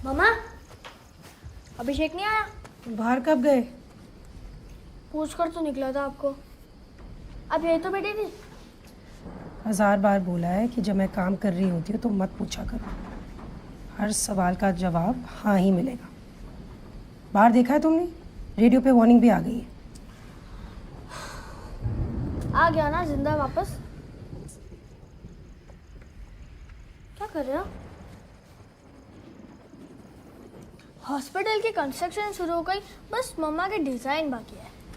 मम्मा, अभिषेक नहीं आया? बाहर कब गए? पूछ कर तो निकला था आपको। अब यही तो बैठी थी। 1000 बार बोला है कि जब मैं काम कर रही होती हूँ तो मत पूछा करो। हर सवाल का जवाब हाँ ही मिलेगा। बाहर देखा है तुमने? रेडियो पे वार्निंग भी आ गई है। आ गया ना जिंदा वापस। क्या कर रहे हो? हॉस्पिटल की कंस्ट्रक्शन शुरू हो गई, बस मम्मा के डिजाइन बाकी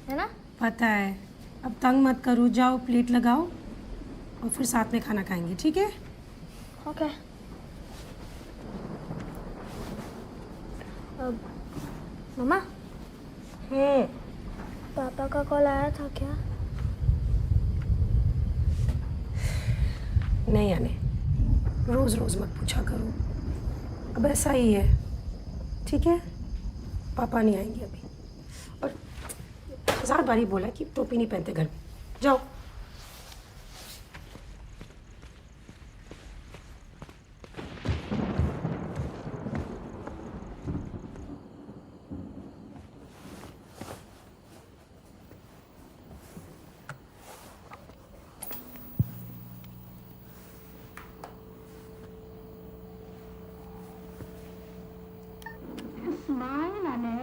है ना? पता है। अब तंग मत करो, जाओ प्लेट लगाओ और फिर साथ में खाना खाएंगे, ठीक है? ओके। अब मम्मा, पापा का कॉल आया था क्या? नहीं आने, रोज रोज मत पूछा करो। अब ऐसा ही है, ठीक है? पापा नहीं आएंगे अभी। और 1000 बार ही बोला कि टोपी नहीं पहनते घर में। जाओ। स्माइल आने।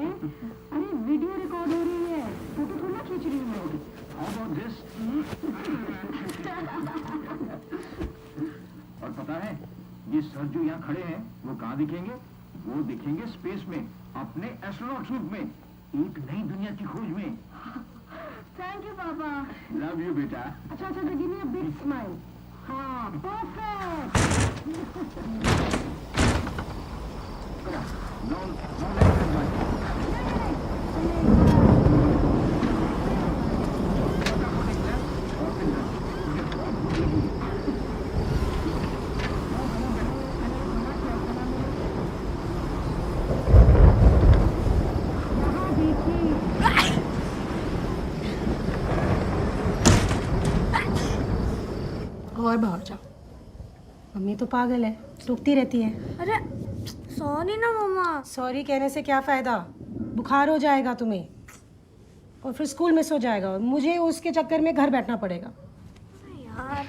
अरे वीडियो रिकॉर्ड हो रही है, फोटो थोड़ी ना खींच रही हूँ। How about this? और पता है ये सर जो यहाँ खड़े हैं वो कहाँ दिखेंगे? वो दिखेंगे स्पेस में, अपने एस्ट्रोनॉट सूट में, एक नई दुनिया की खोज में। थैंक यू पापा। लव यू बेटा। अच्छा अच्छा, give me a big smile. हाँ, परफेक्ट। और बाहर जाओ। मम्मी तो पागल है, टूकती रहती है। अरे सॉरी ना मम्मा। सॉरी कहने से क्या फ़ायदा? बुखार हो जाएगा तुम्हें और फिर स्कूल मिस हो जाएगा और मुझे उसके चक्कर में घर बैठना पड़ेगा। यार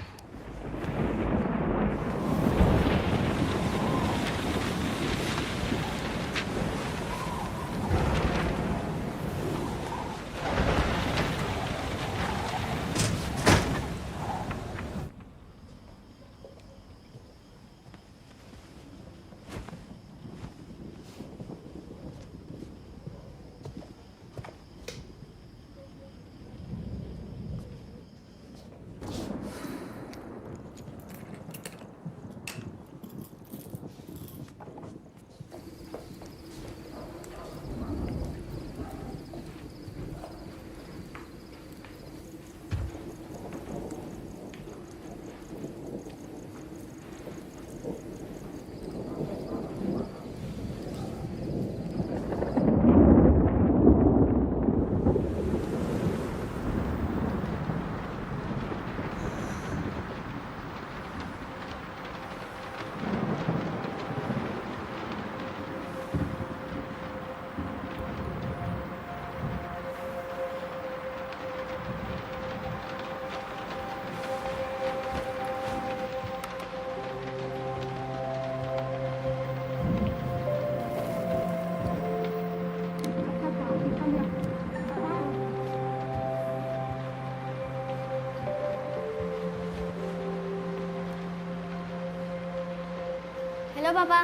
हेलो पापा,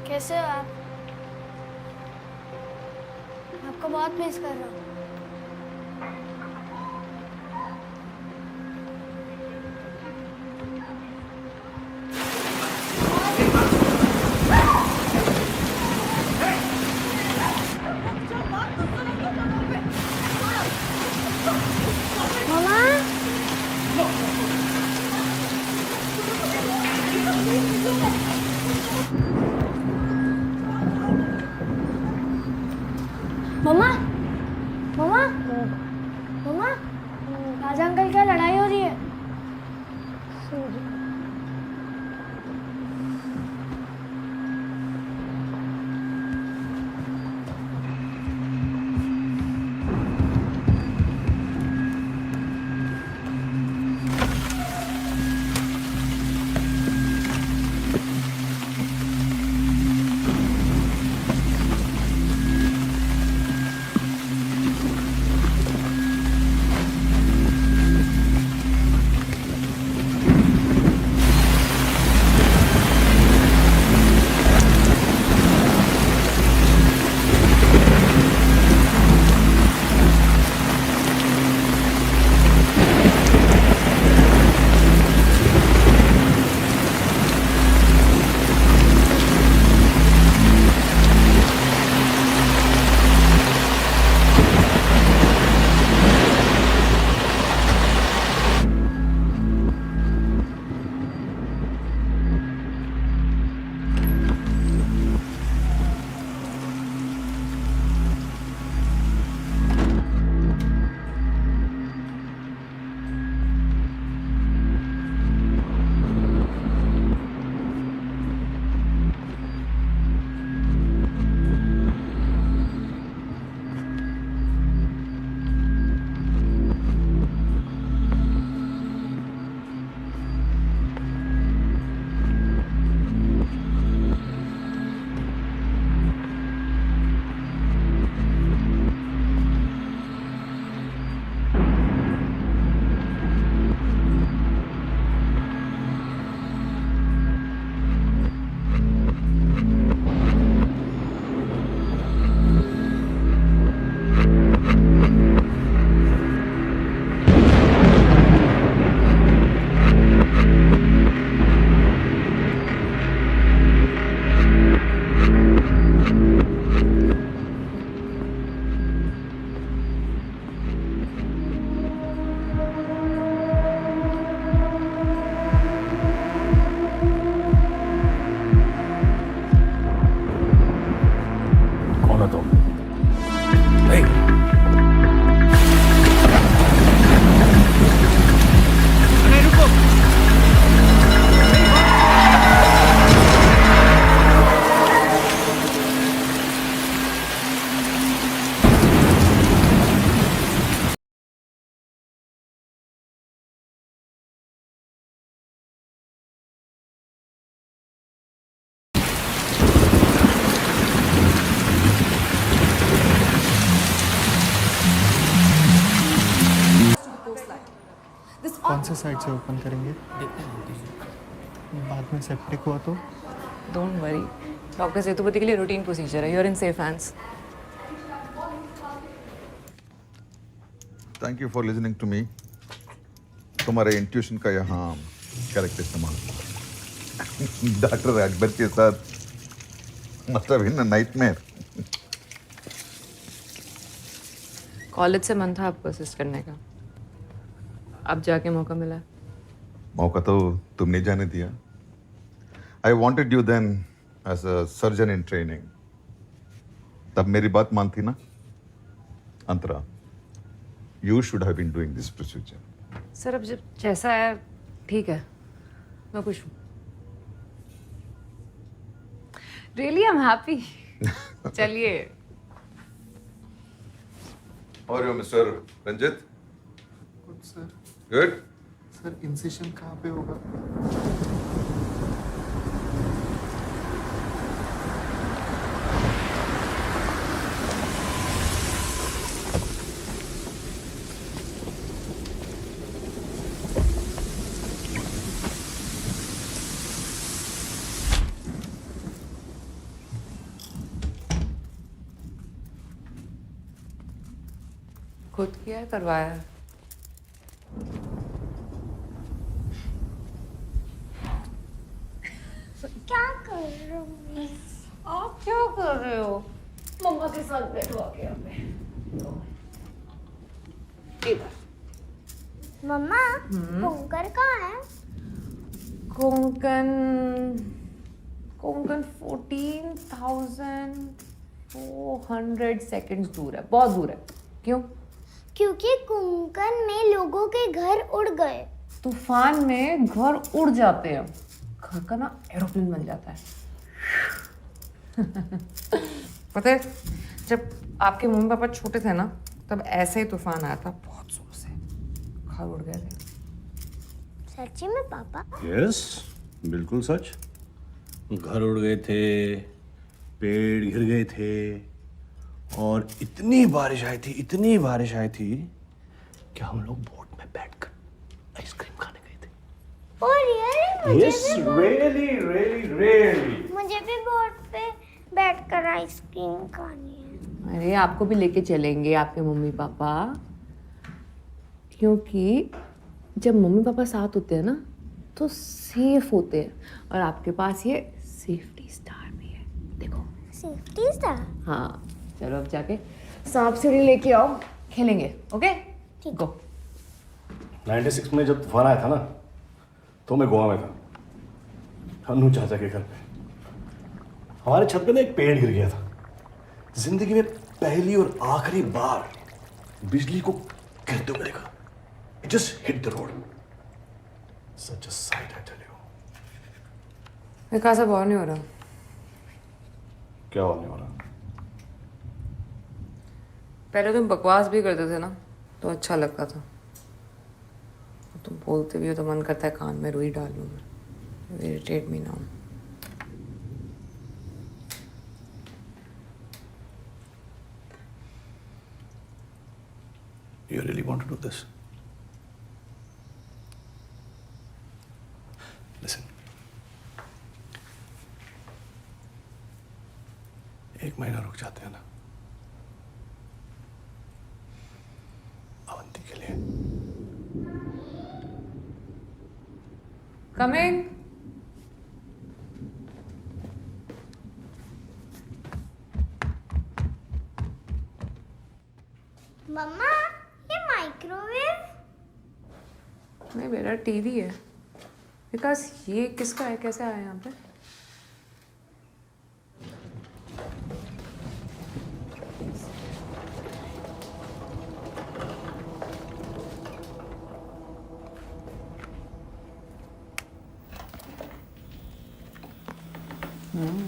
कैसे हो आप? आपको बहुत मिस कर रहा हूँ। मम्मा, मम्मा, कौन से साइड से ओपन करेंगे? बाद में सेप्टिक हुआ तो? डोंट वरी, डॉक्टर सेतुपति के लिए रूटीन प्रोसीजर है. You are in safe hands. Thank you for listening to me. तुम्हारे इंट्यूशन का यहाँ करेक्ट इस्तेमाल. डॉक्टर अकबर के साथ must have been a nightmare. College से मन था आपको असिस्ट करने का, अब जाके मौका मिला. मौका तो तुमने जाने दिया. I wanted you then as a surgeon in training. तब मेरी बात मानती ना Antara. You should have been doing this procedure. Sir अब जब जैसा है ठीक है, मैं खुश हूँ. Really I am happy. चलिए. और you mister Ranjit? Good sir. Good. Sir incision कहाँ पे होगा? खुद किया है, करवाया है? क्या कर रहे हो? आप क्या कर रहे हो? मम्मा के साथ बैठो आके यहाँ पे. इधर. मम्मा होकर कहाँ है? कोंकण 14,400 सेकंड्स दूर है. बहुत दूर है. क्यों? क्योंकि कोंकण में लोगों के घर उड़ गए. तूफान में घर उड़ जाते हैं, घर का ना एरोप्लेन बन जाता है. पता है जब आपके मम्मी पापा छोटे थे ना, तब ऐसे ही तूफान आया था बहुत जोर से, घर उड़ गए थे. सच्ची में पापा? यस, बिल्कुल सच. घर उड़ गए थे, पेड़ गिर गए थे, और इतनी बारिश आई थी कि हम लोग बोट में बैठकर आइसक्रीम खाने गए थे. और रियली रियली. मुझे भी बोट पे बैठकर आइसक्रीम खानी है. अरे आपको भी लेके चलेंगे आपके मम्मी पापा, क्योंकि जब मम्मी पापा साथ होते हैं ना तो सेफ होते हैं. और आपके पास ये सेफ्टी स्टार भी है, देखो. Safety star? हाँ, चलो अब जाके सांप सीढ़ी लेके आओ, खेलेंगे. ओके, ठीक. गो. 96 में जब तूफान आया था ना, तो मैं गोवा में था, अनु चाचा के घर पे. हमारे छत पे ना एक पेड़ गिर गया था. जिंदगी में पहली और आखिरी बार बिजली को गिरते हुए देखा. It just hit the road. Such a sight, I tell you. विकास अब और नहीं हो रहा. क्या होने वाला? पहले तुम बकवास भी करते थे ना तो अच्छा लगता था. तुम बोलते भी हो तो मन करता है कान में रुई डाल लूँ. Irritate me now. You really want to do this? Listen. एक महीना रुक जाते हैं ना अवंती के लिए. कमिंग. मम्मा ये माइक्रोवेव? नहीं बेटा, टीवी है. विकास ये किसका है, कैसे आया यहाँ पे?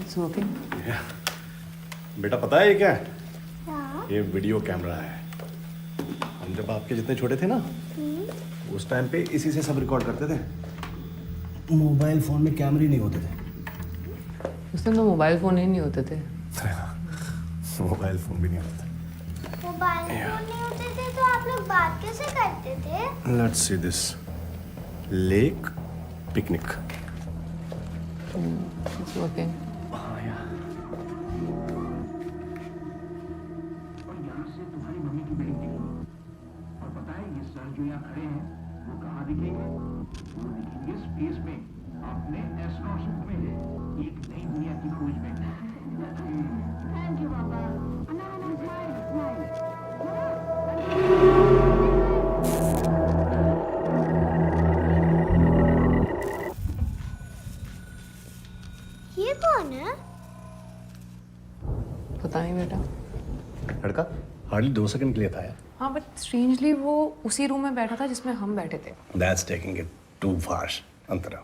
It's working. बेटा पता है ये क्या है? हाँ. ये वीडियो कैमरा है. हम जब आपके जितने छोटे थे ना, उस टाइम पे इसी से सब रिकॉर्ड करते थे. मोबाइल फोन में कैमरे नहीं होते थे. उस टाइम तो मोबाइल फोन ही नहीं होते थे. मोबाइल फोन भी नहीं होते थे. मोबाइल फोन नहीं होते थे तो आप लोग बात कैसे करते थे? Let's see this. Lake picnic. It's working. हाँ यार। और यहाँ से तुम्हारी मम्मी की बिल्डिंग दिखेगी। और पता है ये सर जो यहाँ खड़े हैं वो कहाँ दिखेंगे? वो दिखेंगे स्पेस में, अपने एस्ट्रोनॉट सूट में, एक नई दुनिया की खोज में। थैंक यू पापा। ये कौन है? पता नहीं बेटा। लड़का हार्डली 2 सेकंड के लिए था यार। हाँ बट स्ट्रेंजली वो उसी रूम में बैठा था जिसमें हम बैठे थे। That's taking it too far. Antara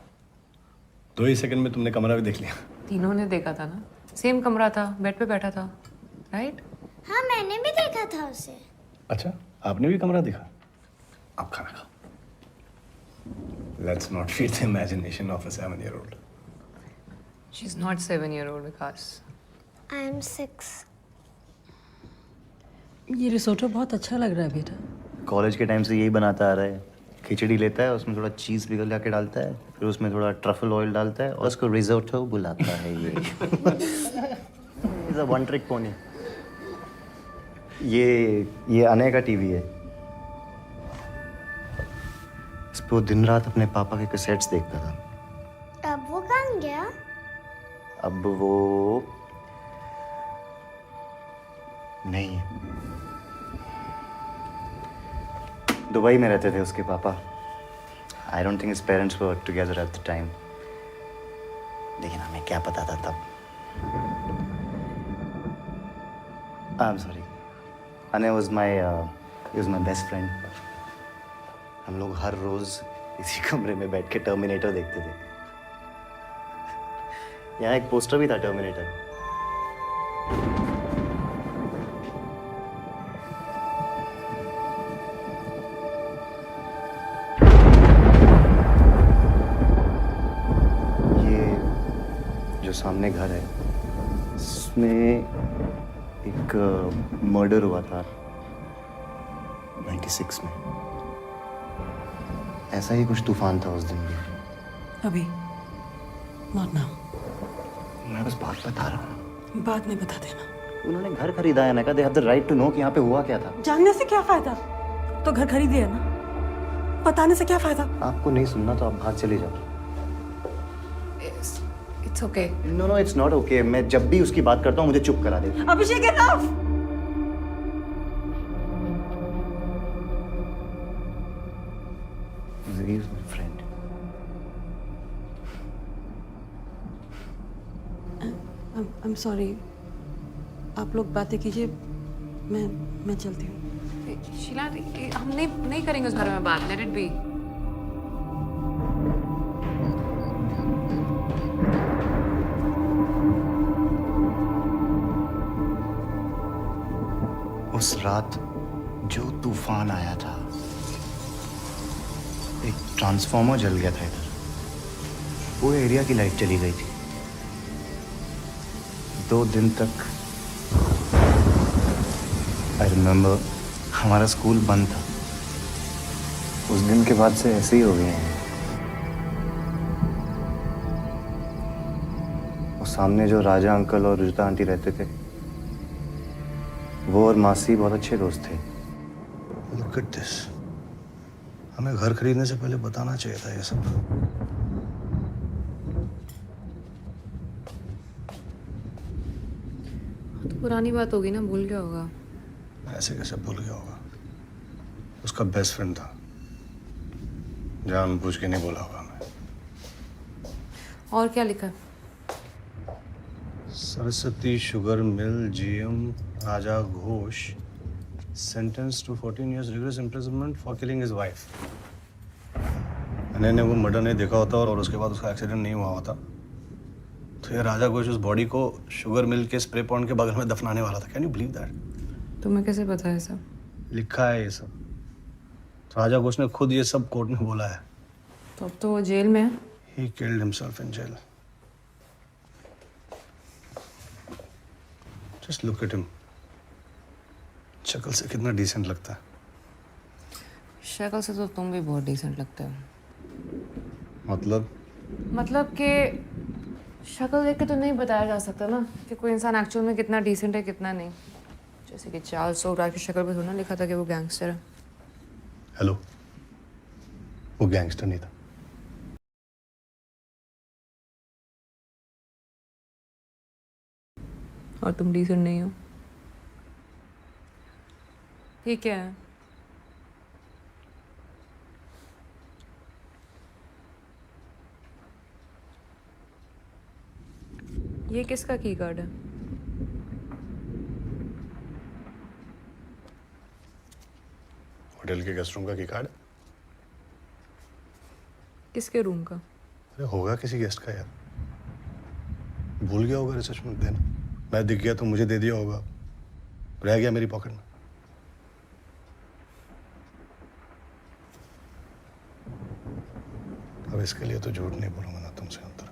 2 ही सेकंड में तुमने कमरा भी देख लिया। तीनों ने देखा था ना, सेम कमरा था, बेड पे बैठा था, राइट? हाँ मैंने भी देखा था उसे। अच्छा आपने भी कमरा देखा? आप खाना खाओ। Let's not feed the imagination of a 7-year-old। She is not 7-year-old Vikas. I am 6. ये रिसोटो बहुत अच्छा लग रहा है बेटा। कॉलेज के टाइम से यही बनाता आ रहा है। खिचड़ी लेता है, उसमें थोड़ा चीज़ पिघला के डालता है, फिर उसमें थोड़ा ट्रफल ऑयल डालता है और उसको रिजोटो बुलाता है। ये is a one trick pony. ये अने का टीवी है। इस पे वो दिन रात अपने पापा के कैसेट्स देखता था। अब वो कहाँ गया? अब वो नहीं है। दुबई में रहते थे उसके पापा। I don't think his parents were together at the time. लेकिन हमें क्या पता था तब। I am sorry. अने वाज माय बेस्ट फ्रेंड। हम लोग हर रोज इसी कमरे में बैठ के टर्मिनेटर देखते थे। यहाँ एक पोस्टर भी था टर्मिनेटर। सामने घर है, इसमें एक मर्डर हुआ था 96 में। ऐसा ही कुछ तूफान था उस दिन भी। अभी नॉट नाउ। मैं बस बात बता रहा हूँ। बाद में बता देना। उन्होंने घर खरीदा है ना, they have the right to know कि यहाँ पे हुआ क्या था। जानने से क्या फायदा? तो घर खरीदे है ना, बताने से क्या फायदा? आपको नहीं सुनना तो आप भाग चले जाओ। It's okay. No it's not okay. मैं जब भी उसकी बात करता हूँ मुझे चुप करा देती है। अभिषेक enough. He is my friend. I'm sorry। आप लोग बातें कीजिए, मैं चलती हूँ। शीला हम नहीं करेंगे उस बारे में बात। Let it be. उस रात जो तूफान आया था, एक ट्रांसफार्मर जल गया था इधर। पूरे एरिया की लाइट चली गई थी। 2 दिन तक आई रिमेम्बर हमारा स्कूल बंद था। उस दिन के बाद से ऐसे ही हो गए हैं। और सामने जो राजा अंकल और रुजता आंटी रहते थे, वो और मासी बहुत अच्छे दोस्त थे। Look at this। हमें घर खरीदने से पहले बताना चाहिए था ये सब। तो पुरानी बात होगी ना, भूल गया होगा। ऐसे कैसे भूल गया होगा? उसका बेस्ट फ्रेंड था। जानबूझ के नहीं बोला होगा हमें। और क्या लिखा है? Saraswati sugar mill GM Raja Ghosh sentenced to 14 years rigorous imprisonment for killing his wife। मैंने वो मर्डर नहीं देखा होता और उसके बाद उसका एक्सीडेंट नहीं हुआ होता तो ये राजा घोष उस बॉडी को शुगर मिल के स्प्रे पॉन्ड के बगल में दफनाने वाला था। Can you believe that? तुम्हें कैसे पता है सब? लिखा है ये सब। तो राजा घोष ने खुद ये सब कोर्ट में बोला है। तो अब तो वो जेल में है। He killed himself in jail। Just look at him। शक्ल से कितना डिसेंट लगता है। शक्ल से तो तुम भी बहुत डिसेंट लगते हो। मतलब कि शक्ल देख के तो नहीं बताया जा सकता ना कि कोई इंसान एक्चुअल में कितना डिसेंट है कितना नहीं। जैसे कि चार्ल्स ओबराय की शक्ल पे थोड़ा ना लिखा था कि वो गैंगस्टर है। हेलो, वो गैंगस्टर नहीं था। और तुम डिसेंट नहीं हो। ठीक है। ये किसका की कार्ड है? होटल के गेस्ट रूम का की कार्ड। किसके रूम का? अरे होगा किसी गेस्ट का यार, भूल गया होगा रिसेप्शन में देना। मैं दिख गया तो मुझे दे दिया होगा, रह गया मेरी पॉकेट में। अब इसके लिए तो झूठ नहीं बोलूंगा ना तुमसे अंतर।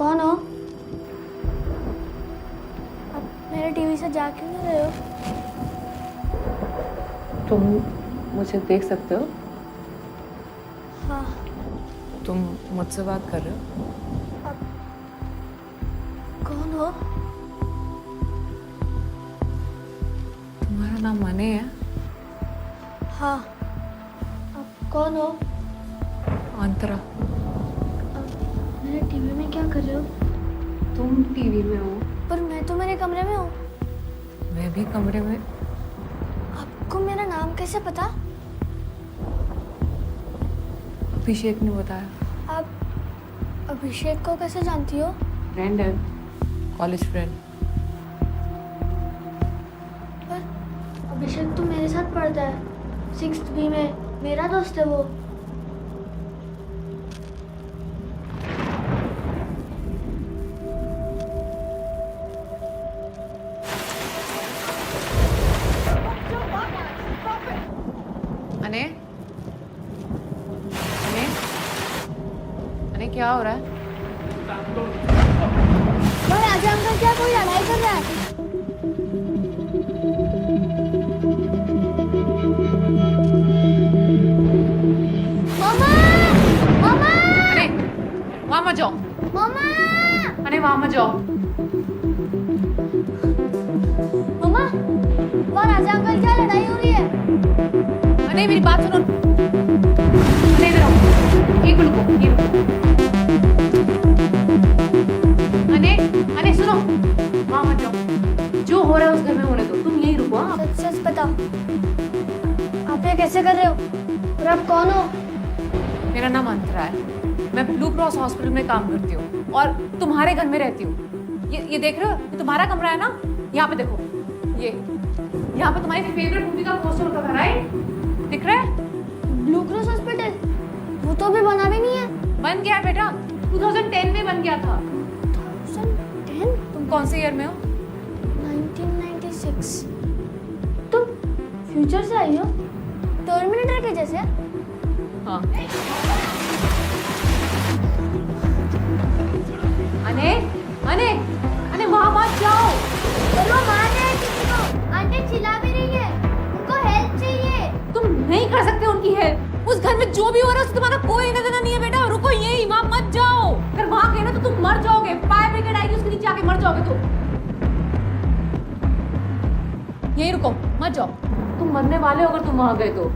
कौन हो? अब मेरे टीवी से जा क्यों नहीं रहे हो? तुम मुझे देख सकते हो? हाँ। तुम मुझसे बात कर रहे हो? कौन हो? तुम्हारा नाम मने है? हाँ। अब कौन हो? अंतरा। मेरे टीवी में क्या कर रहे हो? तुम टीवी में हो? पर मैं तो मेरे कमरे में हूँ। मैं भी कमरे में। आपको मेरा नाम कैसे पता? अभिषेक ने बताया। आप अभिषेक को कैसे जानती हो? फ्रेंड है, कॉलेज फ्रेंड। पर अभिषेक तो मेरे साथ पढ़ता है 6th B में, मेरा दोस्त है वो। अने? अने? अने क्या हो रहा है? राजा अंकल क्या कोई लड़ाई कर रहा है? मामा! मामा! अने वहां मत जाओ। मामा! अने वहां मत जाओ। मामा! वहाँ राजा अंकल क्या लड़ाई हो रही है? अने मेरी बात सुनो। अने इधर आओ। एक मिनट रुको, ये रुको। अने अने सुनो, वहां मत जाओ। जो हो रहा है उस घर में होने दो, तुम यहीं रुको। हाँ? सच सच बताओ, आप ये कैसे कर रहे हो? और आप कौन हो? मेरा नाम अंतरा है। मैं ब्लू क्रॉस हॉस्पिटल में काम करती हूँ और तुम्हारे घर में रहती हूँ। ये देख रहे हो? ये तुम्हारा कमरा है ना? यहाँ पे देखो, ये यहाँ पे तुम्हारी फेवरेट मूवी का पोस्टर होता था, राइट? दिख रहा है? Blue cross hospital? वो तो अभी बना भी नहीं है। बन गया है बेटा, 2010 में बन गया था। 2010? तुम कौन से ईयर में हो? 1996। तुम फ्यूचर से आई हो? टर्मिनेटर के जैसे? हाँ। अने अने अने वहां मत जाओ। पर वो मार रहे हैं किसी को। आंटी चिल्ला भी रही है, उनको हेल्प चाहिए। तुम नहीं कर सकते उनकी हेल्प। उस घर में जो भी हो रहा है उससे तुम्हारा कोई लेना देना नहीं है बेटा। रुको यहीं, वहां मत जाओ। अगर वहां गए ना तो तुम मर जाओगे। फायर ब्रिगेड आएगी, उसके नीचे आके मर जाओगे तुम। यहीं रुको, मत जाओ। तुम मरने वाले हो अगर तुम वहां गए तो।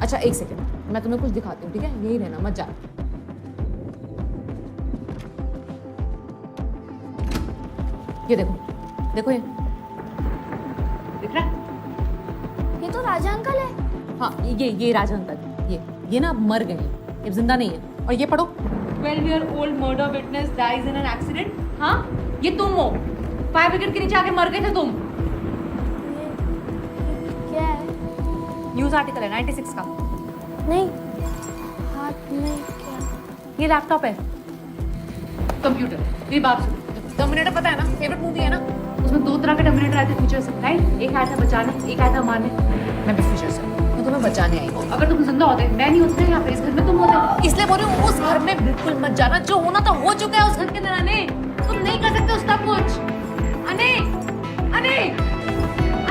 अच्छा एक सेकंड, मैं तुम्हें कुछ दिखाती हूँ, ठीक है? यही रहना, मत जाना। ये देखो, देखो ये दिख रहा है? ये तो राजा अंकल है। हाँ, ये राजा अंकल। ये ना मर गए हैं, ये जिंदा नहीं है। और ये पढ़ो, 12-year-old murder witness dies in an accident। हाँ, ये तुम हो। फायर ब्रिगेड के नीचे आके मर गए थे तुम। क्या है? न्यूज आर्टिकल है 96 का। नहीं, हाथ में क्या? ये लैपटॉप है, कंप्यूटर। मेरी बात सुनो, टर्मिनेटर पता है ना, फेवरेट मूवी है ना? उसमें 2 तरह के टर्मिनेटर आए थे फ्यूचर से, राइट? एक आया था बचाने, एक आया था मारने। मैं भी फ्यूचर से, मैं तुम्हें बचाने आई हूँ। अगर तुम जिंदा होते, मैं नहीं होती यहाँ पे, इस घर में तुम होते। इसलिए बोल रही हूँ, उस घर में बिल्कुल मत जाना। जो होना था हो चुका है उस घर के अंदर। अने, तुम नहीं कर सकते उसका कुछ। अने अने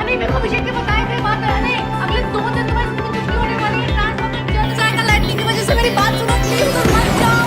अने मेरे को अभिषेक के बताए थे बात। अने अगले 2 दिन बाद इसकी कुछ नहीं होने वाली है। ट्रांसफॉर्मर जल जाएगा लाइटनिंग की वजह से। मेरी बात सुनो प्लीज, तुम मत जाओ।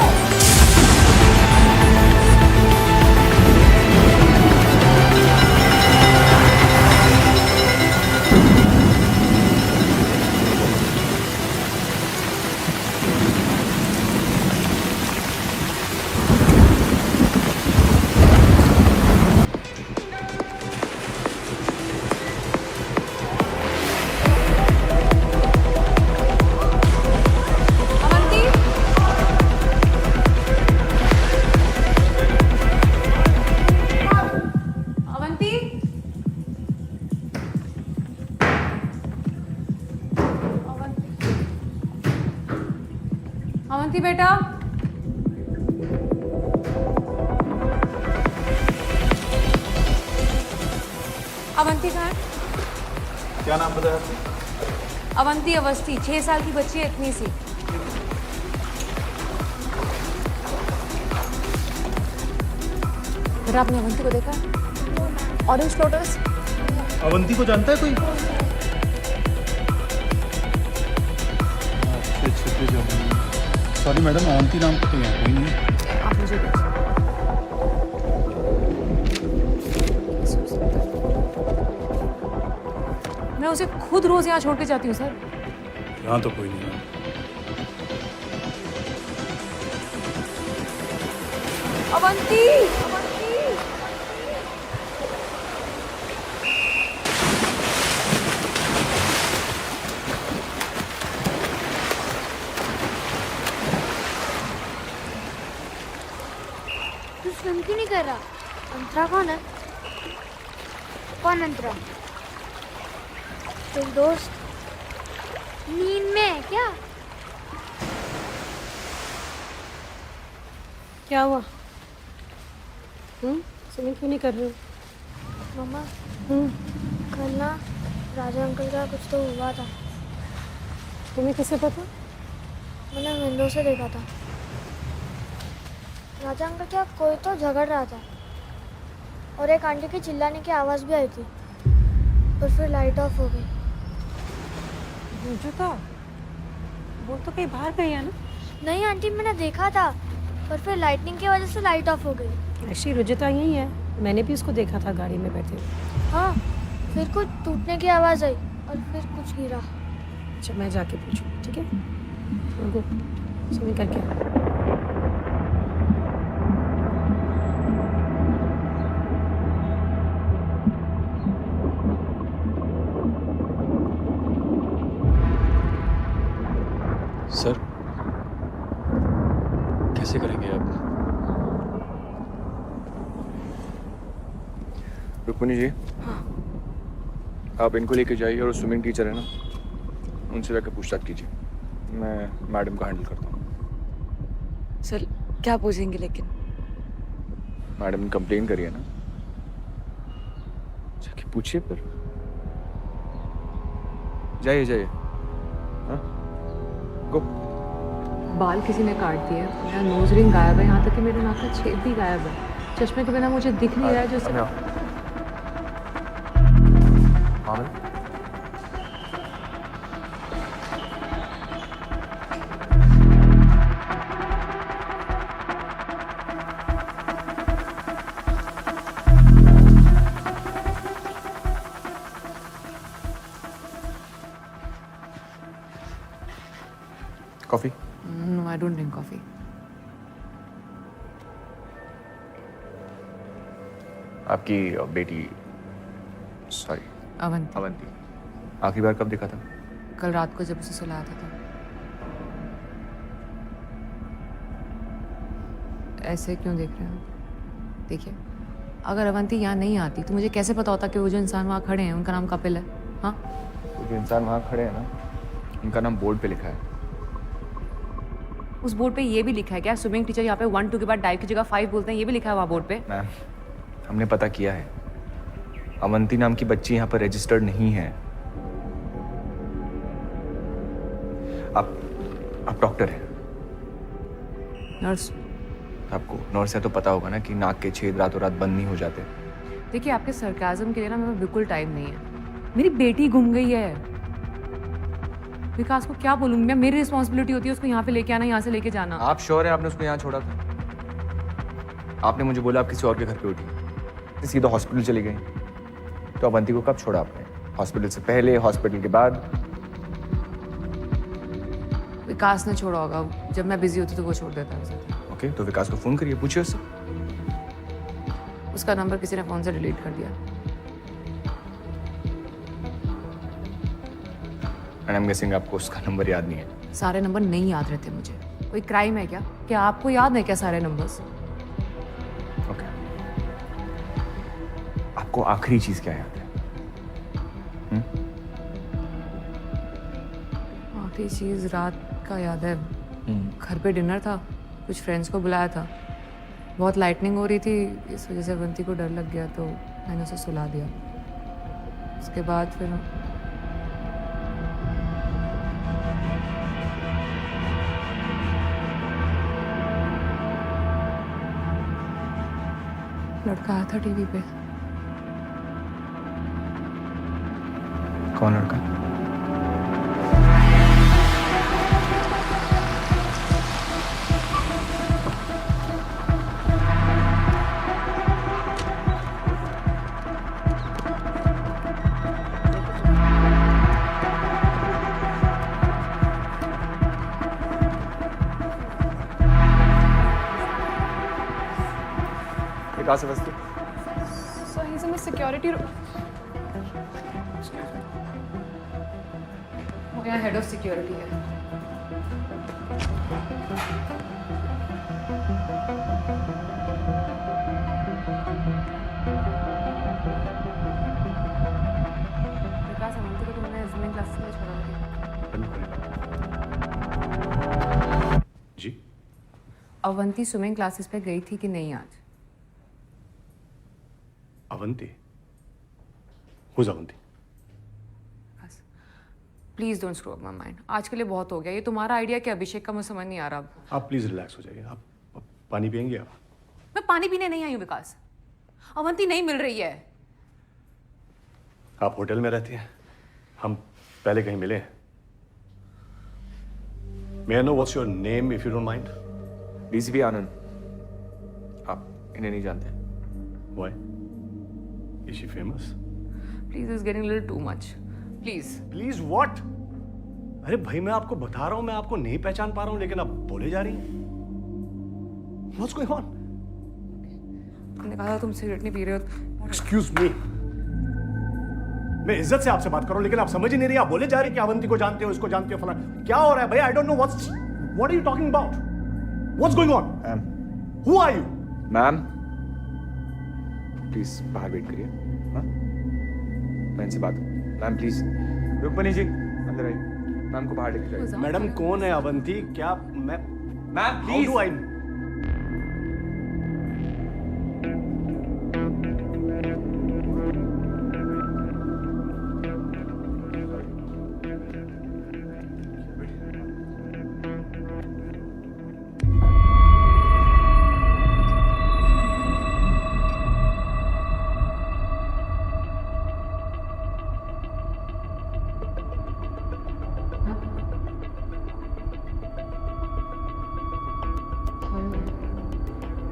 अवंती बेटा, अवंती कहाँ है? क्या नाम बताया? अवंती अवस्थी, 6 साल की बच्ची है, इतनी सी। बेटा आपने अवंती को देखा? Orange lotus? अवंती को जानता है कोई? सॉरी मैडम, अवंती नाम तो यहाँ कोई नहीं है। आप मुझे देखिए। मैं उसे खुद रोज यहाँ छोड़ के जाती हूँ सर। यहाँ तो कोई नहीं है। अवंती! तू स्विम क्यों नहीं कर रहा? अंतरा कौन है? कौन अंतरा? तेरी दोस्त? नींद में है क्या? क्या हुआ? स्विमिंग क्यों नहीं कर रहे हो? मम्मा कल ना राजा अंकल का कुछ तो हुआ था। तुम्हें कैसे पता? मैंने विंडो से देखा था। राजा अंकल क्या कोई तो झगड़ रहा था और एक आंटी की चिल्लाने की आवाज़ भी आई थी, पर फिर लाइट ऑफ हो गई। रुजुता, वो तो कहीं बाहर गई है ना? नहीं आंटी, मैंने देखा था, पर फिर लाइटनिंग की वजह से लाइट ऑफ हो गई। एक्चुअली रुजुता यही है, मैंने भी उसको देखा था गाड़ी में बैठे हुए। हाँ, फिर कुछ टूटने की आवाज़ आई और फिर कुछ गिरा। अच्छा, मैं जाके पूछूँ, ठीक है? रुको, स्विमिंग करके आओ। सर, कैसे करेंगे आप? रुक्मिणी जी, हाँ। आप इनको लेके जाइए और स्विमिंग टीचर है ना, उनसे जाकर पूछताछ कीजिए। मैं मैडम का हैंडल करता हूँ। सर क्या पूछेंगे लेकिन? मैडम ने कंप्लेन करी है ना, जाके पूछिए फिर। जाइए जाइए, हाँ गो। बाल किसी ने काट दिए, मेरा नोज रिंग गायब है, यहाँ तक कि मेरे नाक का छेद भी गायब है। चश्मे के बिना मुझे दिख नहीं रहा है जो coffee? No, I don't drink coffee. आपकी बेटी, सॉरी अवंती, अवंती, आखिरी बार कब देखा था? कल रात को जब उसे सुलाया था तब। ऐसे क्यों देख रहे हो? देखिए, अगर अवंती यहाँ नहीं आती तो मुझे कैसे पता होता कि वो जो इंसान वहाँ खड़े हैं उनका नाम कपिल है? हाँ, वो जो इंसान वहाँ खड़े हैं ना, उनका नाम बोर्ड पे लिखा है। उस बोर्ड पे ये भी लिखा है क्या? स्विमिंग टीचर यहाँ पे 1 2 के बाद डाइव की जगह 5 बोलते हैं, ये भी लिखा है वहाँ बोर्ड पे? मैम, हमने पता किया है, अवंती नाम की बच्ची यहाँ पर रजिस्टर्ड नहीं है। आप डॉक्टर हैं? नर्स। आपको नर्स है तो पता होगा ना कि नाक के छेद रातों रात बंद नहीं हो जाते। देखिए, आपके सरकाज़म के लिए ना मेरे बिल्कुल टाइम नहीं है। मेरी बेटी गुम गई है। विकास को क्या बोलूँगी मैं? मेरी रिस्पॉन्सिबिलिटी होती है उसको यहाँ पे लेके आना, यहाँ से लेके जाना। आप श्योर है आपने उसको यहाँ छोड़ा था? आपने मुझे बोला आप किसी और के घर पे उठी, सीधा हॉस्पिटल चली गई। तो अवंती को कब छोड़ा आपने? हॉस्पिटल से पहले, हॉस्पिटल के बाद? विकास ने छोड़ा होगा। जब मैं बिजी होती तो वो छोड़ देता है उसे। ओके, तो विकास को फोन करिए, पूछिए उससे। उसका नंबर किसी ने फोन से डिलीट कर दिया। एंड आई एम गेसिंग आपको उसका नंबर याद नहीं है। सारे नंबर नहीं याद रहते मुझे। कोई क्राइम है क्या? क्या आपको याद है क्या सारे नंबर्स? ओके, आपको आखिरी चीज क्या याद है? आखिरी चीज रात का याद है। घर पे डिनर था, कुछ फ्रेंड्स को बुलाया था। बहुत लाइटनिंग हो रही थी, इस वजह से अवंती को डर लग गया तो मैंने उसे सुला दिया। उसके बाद फिर लड़का आया था टीवी पे। कौन लड़का? विकास Awasthi. So he's in the security room. वो यहाँ हेड ऑफ सिक्योरिटी है। विकास अवंती को तुमने स्विमिंग क्लासेस में छोड़ा नहीं? जी अवंती स्विमिंग क्लासेस पे गई थी कि नहीं आज? Avanti? Who's Avanti? Please don't screw up my mind. आज के लिए बहुत हो गया। ये तुम्हारा आइडिया क्या अभिषेक का मुझे समझ नहीं आ रहा अब। आप प्लीज रिलैक्स हो जाइए। आप पानी पियेंगे आप? मैं पानी पीने नहीं आई हूँ विकास। अवंती नहीं मिल रही है। आप होटल में रहती हैं, हम पहले कहीं मिले हैं। May I know what's your name if you don't mind? DCP Anand. आप इन्हें नहीं जानते? Why? Is she famous? Please is getting little too much. Please. Please what? अरे भाई मैं आपको बता रहा हूं, मैं आपको नहीं पहचान पा रहा हूं, लेकिन आप बोले जा रही हैं। What's going on? तुमने कहा था तुम सिगरेट नहीं पी रहे हो। Excuse me. मैं इज्जत से आपसे बात कर रहा हूं, लेकिन आप समझ ही नहीं रही। आप बोले जा रही कि अवंती को जानते हो, इसको जानते हो, फलाना। क्या हो रहा है भाई? I don't know what are you talking about? What's going on? Ma'am. Who are you? Ma'am please बाहर वेट करिए। हाँ मैम से बात। मैम प्लीज रुक्मणी जी अंदर आइए। मैम को बाहर लेके जाइए। मैडम कौन है अवंती? क्या मैं ma'am How please. do I?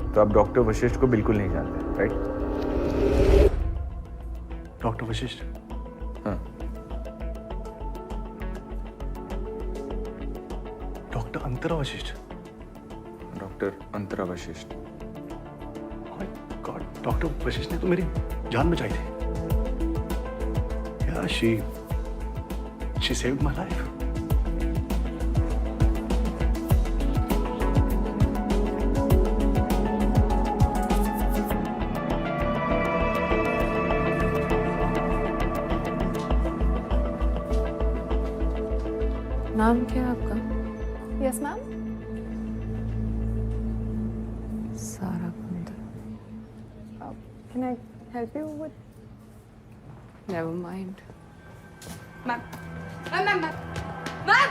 तो आप डॉक्टर वशिष्ठ को बिल्कुल नहीं जानते, राइट? डॉक्टर वशिष्ठ? हाँ। डॉक्टर अंतरा वशिष्ठ? डॉक्टर अंतरा वशिष्ठ। गॉड, डॉक्टर वशिष्ठ ने तो मेरी जान बचाई थी। Yeah, she saved my life. नाम क्या है आपका? Yes ma'am. Sara Kundar. Can I help you with? Never mind. Ma'am ma'am ma'am ma'am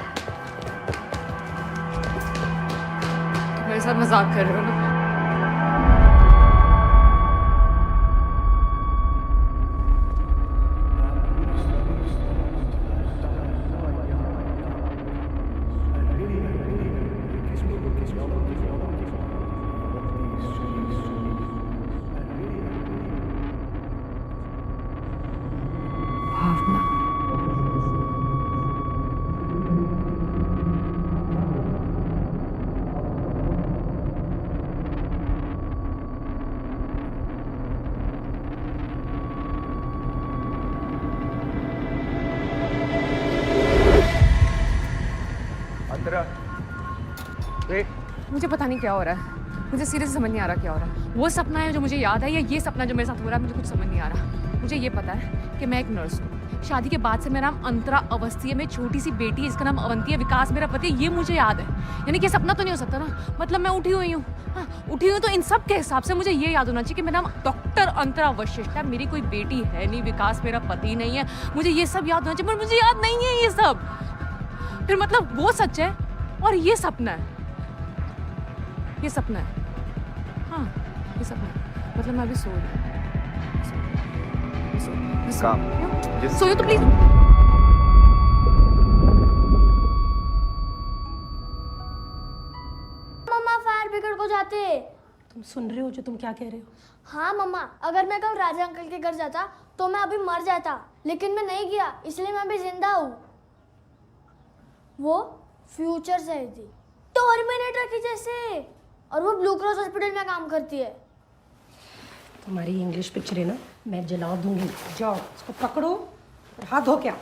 मेरे साथ मजाक कर रहे हो ना? भावना। अंतरा वेट। मुझे पता नहीं क्या हो रहा है। मुझे सीरियस समझ नहीं आ रहा क्या हो रहा है। वो सपना है जो मुझे याद है या ये सपना जो मेरे साथ हो रहा है, मुझे कुछ समझ नहीं आ रहा। मुझे ये पता है कि मैं एक नर्स हूँ। शादी के बाद से मेरा नाम अंतरा अवस्थी है। मेरी छोटी सी बेटी है, इसका नाम अवंती है। विकास मेरा पति, ये मुझे याद है। यानी कि सपना तो नहीं हो सकता ना। मतलब मैं उठी हुई हूँ। हाँ उठी हुई हूँ, तो इन सब के हिसाब से मुझे ये याद होना चाहिए कि मेरा नाम डॉक्टर अंतरा वशिष्ठ है। मेरी कोई बेटी है नहीं, विकास मेरा पति नहीं है। मुझे ये सब याद होना चाहिए, पर मुझे याद नहीं है ये सब। फिर मतलब वो सच है और ये सपना है। ये सपना है। हाँ ये सपना है। मतलब मैं अभी सो रही हूँ। काम जिस सोयो तो प्लीज। मम्मा फायर ब्रिगेड को जाते। तुम सुन रहे हो जो तुम क्या कह रहे हो? हाँ मम्मा, अगर मैं कल राजा अंकल के घर जाता तो मैं अभी मर जाता, लेकिन मैं नहीं गया, इसलिए मैं अभी जिंदा हूँ। वो फ्यूचर से आई थी, टर्मिनेटर की जैसे, और वो ब्लू क्रॉस हॉस्पिटल में काम करती है। तुम्हारी इंग्लिश पिक्चर है ना, मैं जला दूंगी। जाओ उसको पकड़ो और हाथ धो क्या।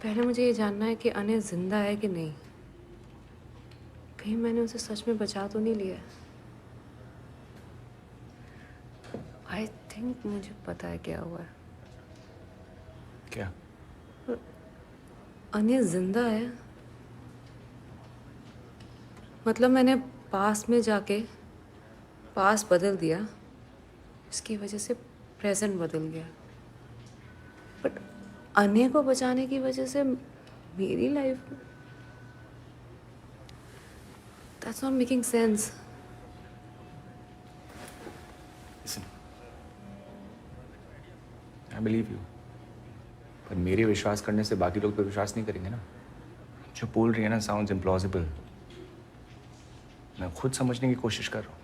पहले मुझे ये जानना है कि अने जिंदा है कि नहीं। कहीं मैंने उसे सच में बचा तो नहीं लिया। आई थिंक मुझे पता है क्या हुआ है। क्या? अने जिंदा है, मतलब मैंने पास में जाके पास बदल दिया, इसकी वजह से प्रेजेंट बदल गया। बट अने को बचाने की वजह से मेरी life, that's not making sense. I believe you, पर मेरे विश्वास करने से बाकी लोग तो विश्वास नहीं करेंगे ना। जो बोल रही है ना साउंड्स इम्प्लॉजिबल। मैं खुद समझने की कोशिश कर रहा हूँ।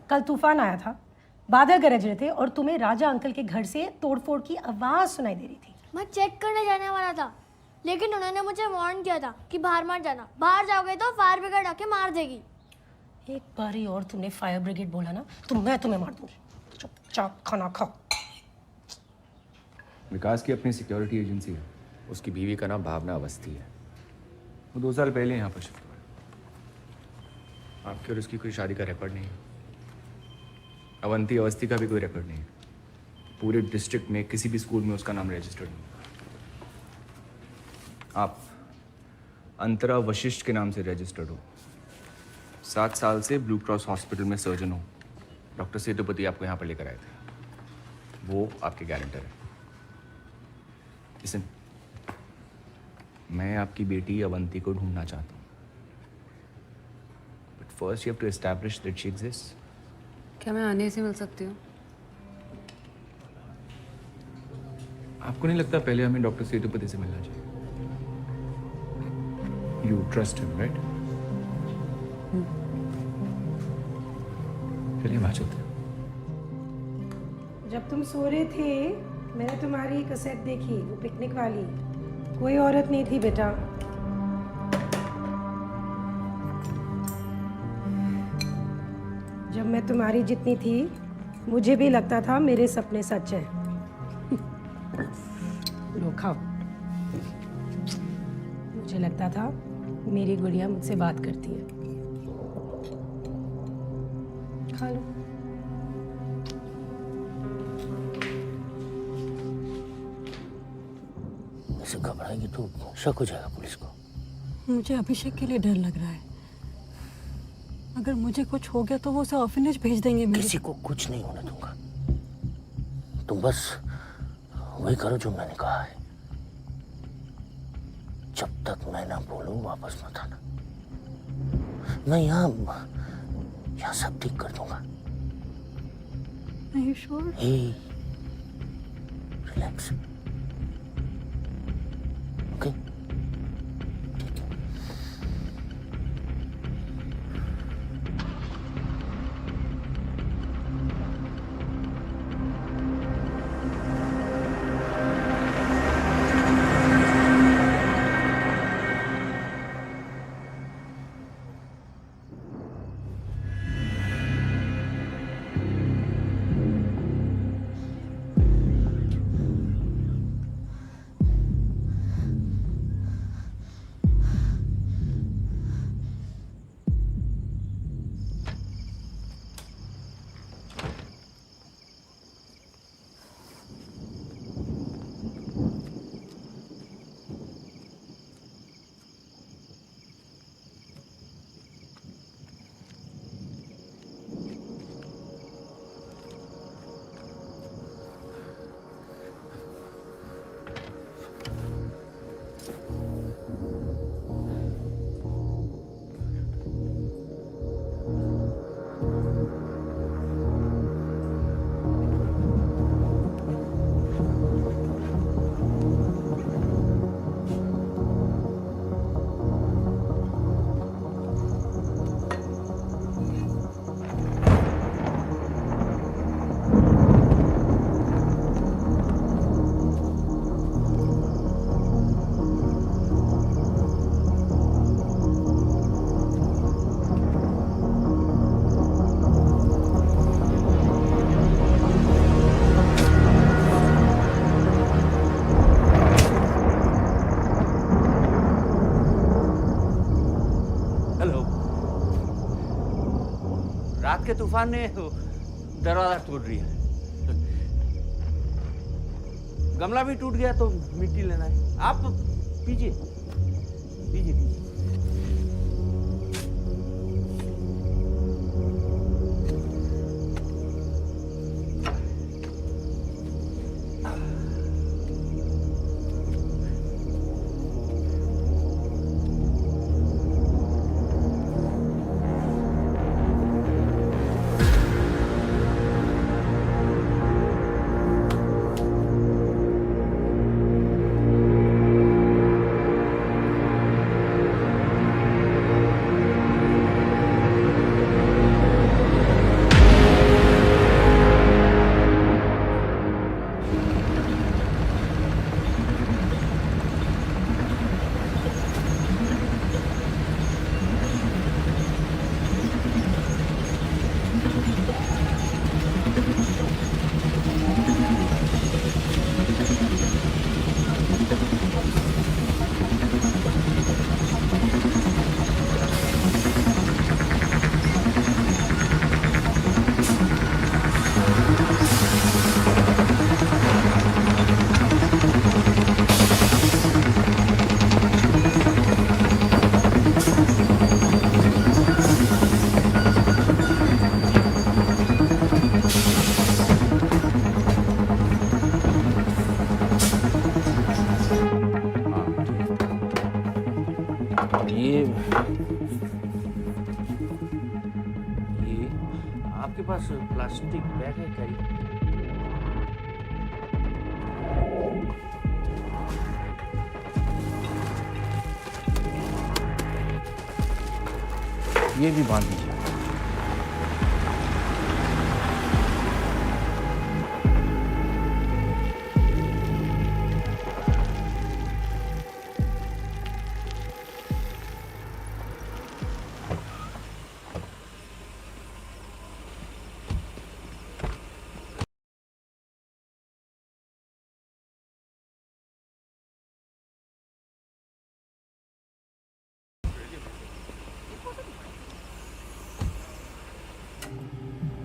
कल तूफान आया था, बादल गरज रहे थे और तुम्हें राजा अंकल के घर से तोड़फोड़ की आवाज सुनाई दे रही थी। मैं चेक करने जाने वाला था, लेकिन उन्होंने मुझे वार्न किया था कि बाहर मत जाना, बाहर जाओगे तो फायर ब्रिगेड आके मार देगी। एक बारी और तुमने फायर ब्रिगेड बोला ना तो मैं तुम्हें मार दूंगी। चुपचाप खाना खाओ। विकास की अपनी सिक्योरिटी एजेंसी है, उसकी बीवी का नाम भावना अवस्थी है। वो 2 साल पहले यहाँ पर शिफ्ट हुआ। आपके और उसकी कोई शादी का रिकॉर्ड नहीं है। अवंती अवस्थी का भी कोई रिकॉर्ड नहीं है। पूरे डिस्ट्रिक्ट में किसी भी स्कूल में उसका नाम रजिस्टर्ड नहीं है। आप अंतरा वशिष्ठ के नाम से रजिस्टर्ड हो। 7 साल से ब्लू क्रॉस हॉस्पिटल में सर्जन हो। डॉक्टर सेतुपति आपको यहाँ पर लेकर आए थे, वो आपके गारंटर है। लिसन, मैं आपकी बेटी अवंती को ढूंढना चाहता हूँ, but first you have to establish that she exists. क्या मैं अने से मिल सकती हूँ? आपको नहीं लगता पहले हमें डॉक्टर सेतुपति से मिलना चाहिए? You trust him, right? चलिए वहां चलते हैं। जब तुम सो रहे थे मैंने तुम्हारी कैसेट देखी, वो पिकनिक वाली। कोई औरत नहीं थी बेटा। जब मैं तुम्हारी जितनी थी मुझे भी लगता था मेरे सपने सच हैं। लो खाओ। मुझे लगता था मेरी गुड़िया मुझसे बात करती है। खा लो। ऐसे घबराएगी तो शक हो जाएगा पुलिस को। मुझे अभिषेक के लिए डर लग रहा है। अगर मुझे कुछ हो गया तो वो उसे ऑर्फनेज भेज देंगे। किसी को कुछ नहीं होने दूंगा। तुम बस वही करो जो मैंने कहा है। जब तक मैं ना बोलूं वापस मत आना। मैं यहाँ सब ठीक कर दूंगा। Are you sure? Relax. Okay? रात के तूफान ने दरवाजा तोड़ दिया। गमला भी टूट गया तो मिट्टी लेना है। आप पीजिए पीजिए पीजिए। ये आपके पास प्लास्टिक बैग है क्या? ये भी बांध दीजिए।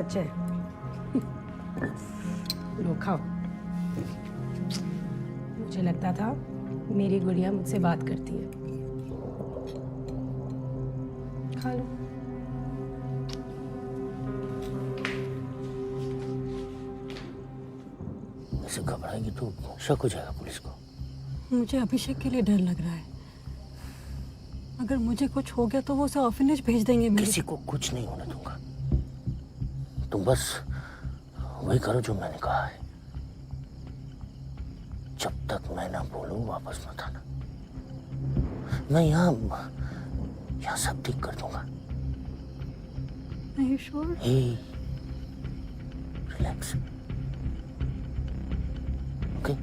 अच्छा है। लो खाओ। मुझे लगता था मेरी गुड़िया मुझसे बात करती है। खा लो। ऐसे घबराएंगी तो शक हो जाएगा पुलिस को। मुझे अभिषेक के लिए डर लग रहा है। अगर मुझे कुछ हो गया तो वो उसे ऑर्फनेज भेज देंगे। किसी को कुछ नहीं होने दूंगा। तुम बस वही करो जो मैंने कहा है। जब तक मैं ना बोलूं वापस मत आना। मैं यहाँ सब ठीक कर दूंगा। Are you sure? Relax. Okay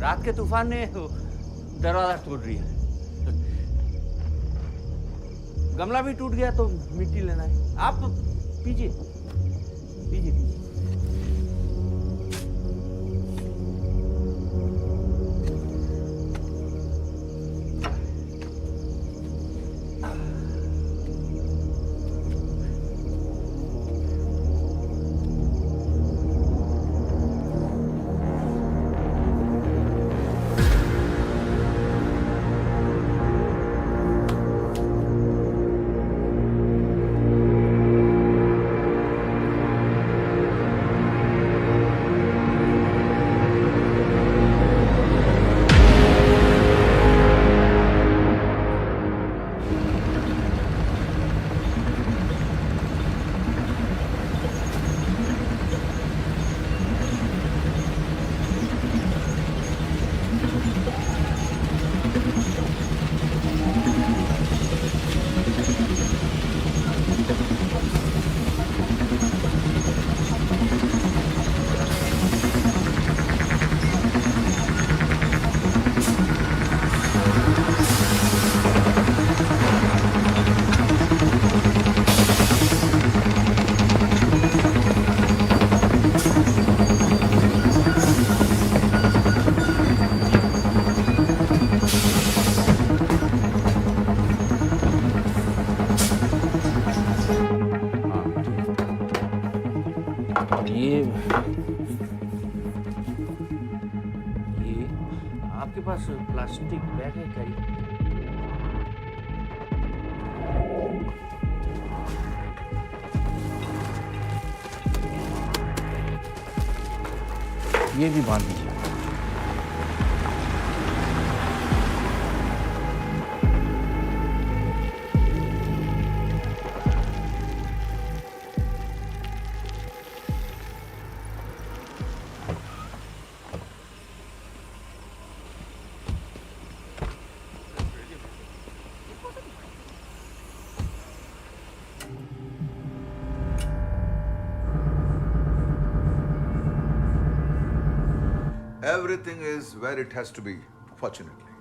रात के तूफान ने दरवाजा तोड़ दिया। गमला भी टूट गया तो मिट्टी लेना है। आप पीजिए पीजिए पीजिए। ये आपके पास प्लास्टिक बैग है क्या? ये भी बांध दीजिए। Everything is where it has to be, fortunately.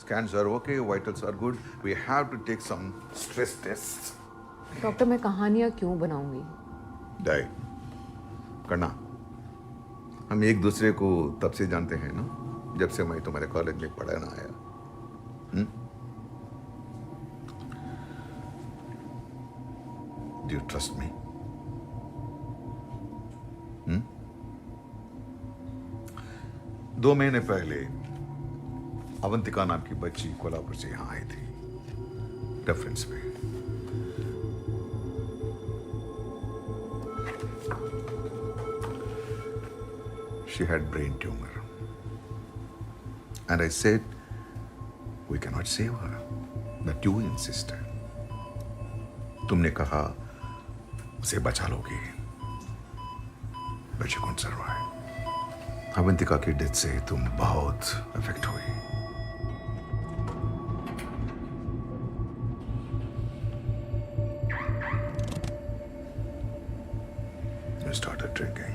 Scans are okay, vitals are good. We have to take some stress tests. Doctor मैं कहानियाँ क्यों बनाऊंगी? डाई करना। हम एक दूसरे को तब से जानते हैं ना, जब से मैं तुम्हारे कॉलेज में पढ़ाना आया। Do you trust me? Hmm? 2 महीने पहले अवंतिका नाम की बच्ची कोल्हापुर से यहां आई थी, रेफरेंस में। She had brain tumor. And I said, we cannot save her. But you insisted. तुमने कहा, उसे बचा लोगे। But she couldn't survive. Avantika की डेथ से तुम बहुत अफेक्ट हुई। You started drinking.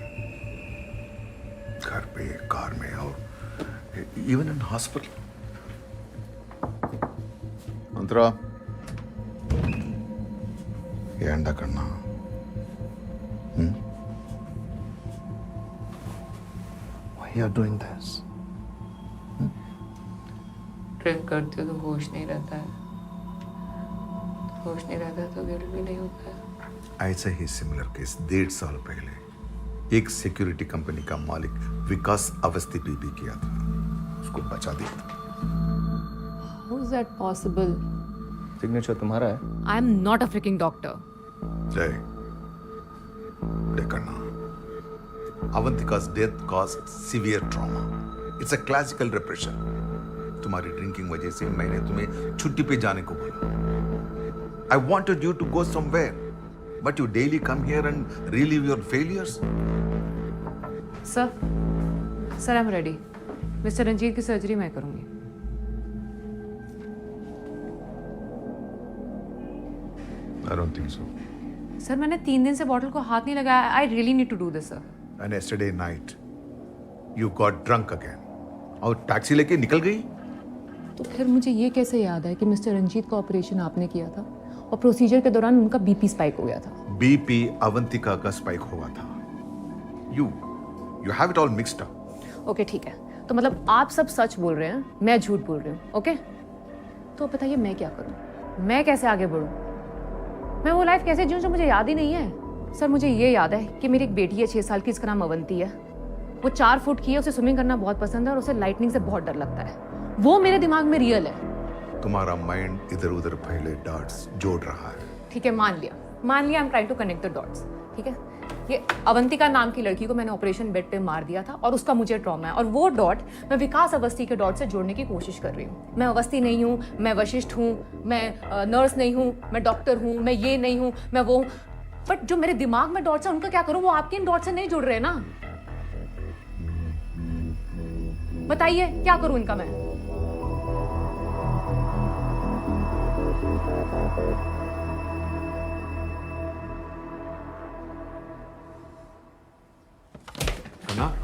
घर पे, कार में और even in hospital. अंतरा, ये अंडा करना। Why you are doing this? Drink करती हो तो होश नहीं रहता है, होश नहीं रहता तो गिल्ट भी नहीं होता है। ऐसा ही सिमिलर केस 1.5 साल पहले एक सिक्योरिटी कंपनी का मालिक विकास अवस्थी भी किया था, उसको बचा दिया था। How is that possible? Signature तुम्हारा है? I am not a freaking doctor. जय, करना। Avantika's death caused severe trauma. It's a classical repression. तुम्हारी ड्रिंकिंग वजह से मैंने तुम्हें छुट्टी पे जाने को बोला। I wanted you to go somewhere, but you daily come here and relive your failures. Sir, I'm ready. Mister Ranjit की सर्जरी मैं करूंगी। I don't think so. Sir मैंने 3 दिन से बॉटल को हाथ नहीं लगाया। I really need to do this, sir. And yesterday night, you got drunk again. और टैक्सी लेके निकल गई। तो फिर मुझे ये कैसे याद है कि मिस्टर रंजीत का ऑपरेशन आपने किया था और प्रोसीजर के दौरान उनका बीपी स्पाइक हो गया था? बीपी अवंतिका का स्पाइक हुआ था। You have it all mixed up. Okay ठीक है, तो मतलब आप सब सच बोल रहे हैं, मैं झूठ बोल रही हूँ। ओके, तो बताइए मैं क्या करूँ, मैं कैसे आगे बढ़ूँ, मैं वो लाइफ कैसे जीऊँ जो मुझे याद ही नहीं है। सर मुझे ये याद है कि मेरी एक बेटी है 6 साल की, इसका नाम अवंती है। वो 4 फुट की है, उसे स्विमिंग करना बहुत पसंद है और उसे लाइटनिंग से बहुत डर लगता है। वो मेरे दिमाग में रियल है। तुम्हारा माइंड इधर उधर फैले डॉट्स जोड़ रहा है। ठीक है, मान लिया I am trying to connect the dots. ठीक है, ये अवंतिका नाम की लड़की को मैंने ऑपरेशन बेड पे मार दिया था और उसका मुझे ट्रॉमा है, और वो डॉट मैं विकास अवस्थी के डॉट से जोड़ने की कोशिश कर रही हूँ। मैं अवस्थी नहीं हूँ, मैं वशिष्ठ हूँ, मैं नर्स नहीं हूँ, मैं डॉक्टर हूँ, मैं ये नहीं हूँ, मैं वो हूँ। बट जो मेरे दिमाग में डॉट्स है उनका क्या करूँ, वो आपके इन डॉट से नहीं जुड़ रहे ना। बताइए क्या करूँ इनका मैं?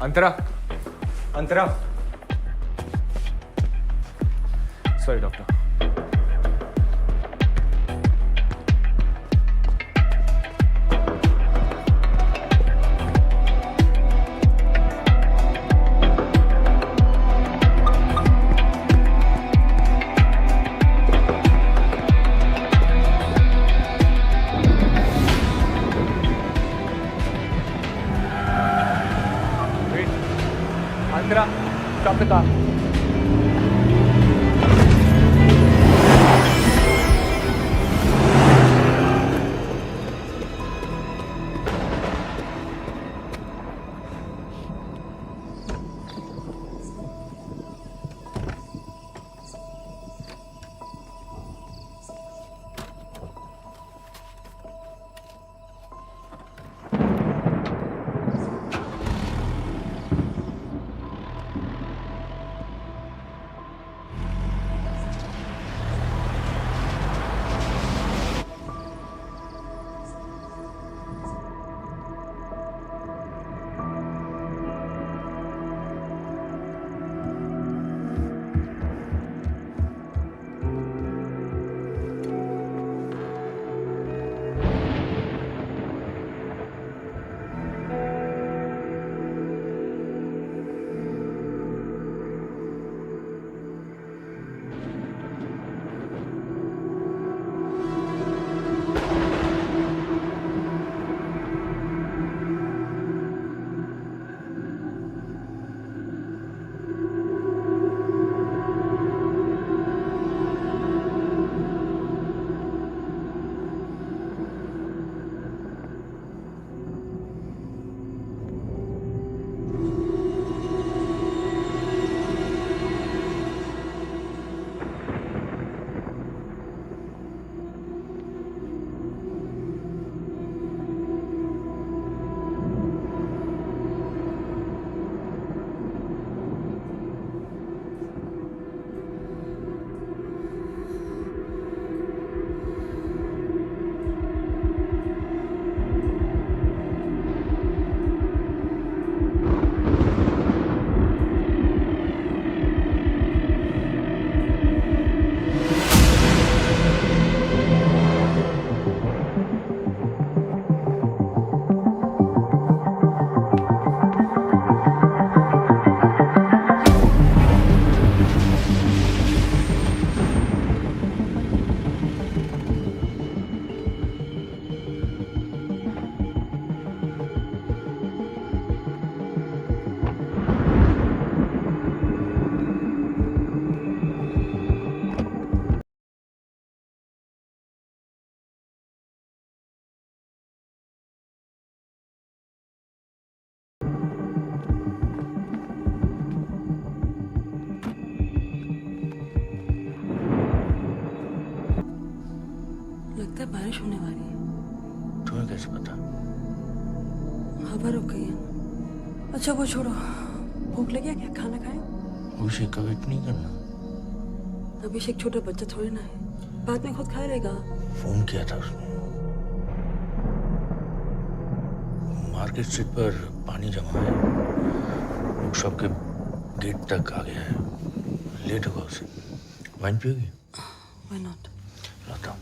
Antara, Antara, sorry doctor. Antara, stop the car. लगता है बारिश होने वाली है। तुम्हें कैसे पता? हवा रुक गई है। अच्छा वो छोड़ो, भूख लगी है क्या, खाना खाएं? अभिषेक का वेट नहीं करना। अभिषेक छोटा बच्चा थोड़ी ना है, बाद में खुद खा लेगा। फोन किया था उसने। मार्केट स्ट्रीट पर पानी जमा है, बुक शॉप के गेट तक आ गया है, लेट होगा उसे। वाइन पियोगी? Why not? लाता हूँ।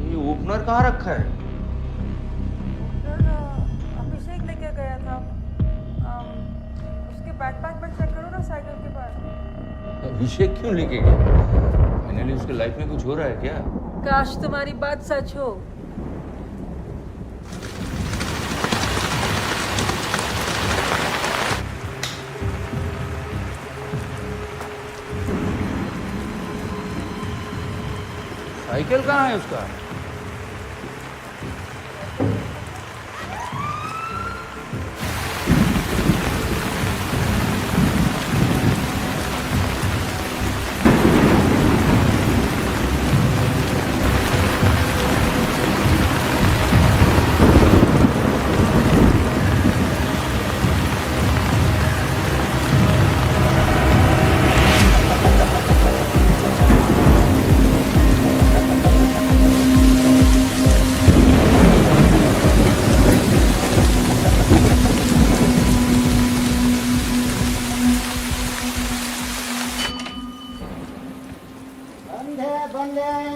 ये ओपनर कहाँ रखा है? अभिषेक लेके गया था। उसके बैकपैक में चेक करो ना, साइकिल के पास। अभिषेक क्यों लेके गया? मैंने लिए उसके लाइफ में कुछ हो रहा है क्या? काश तुम्हारी बात सच हो। साइकिल कहाँ है उसका?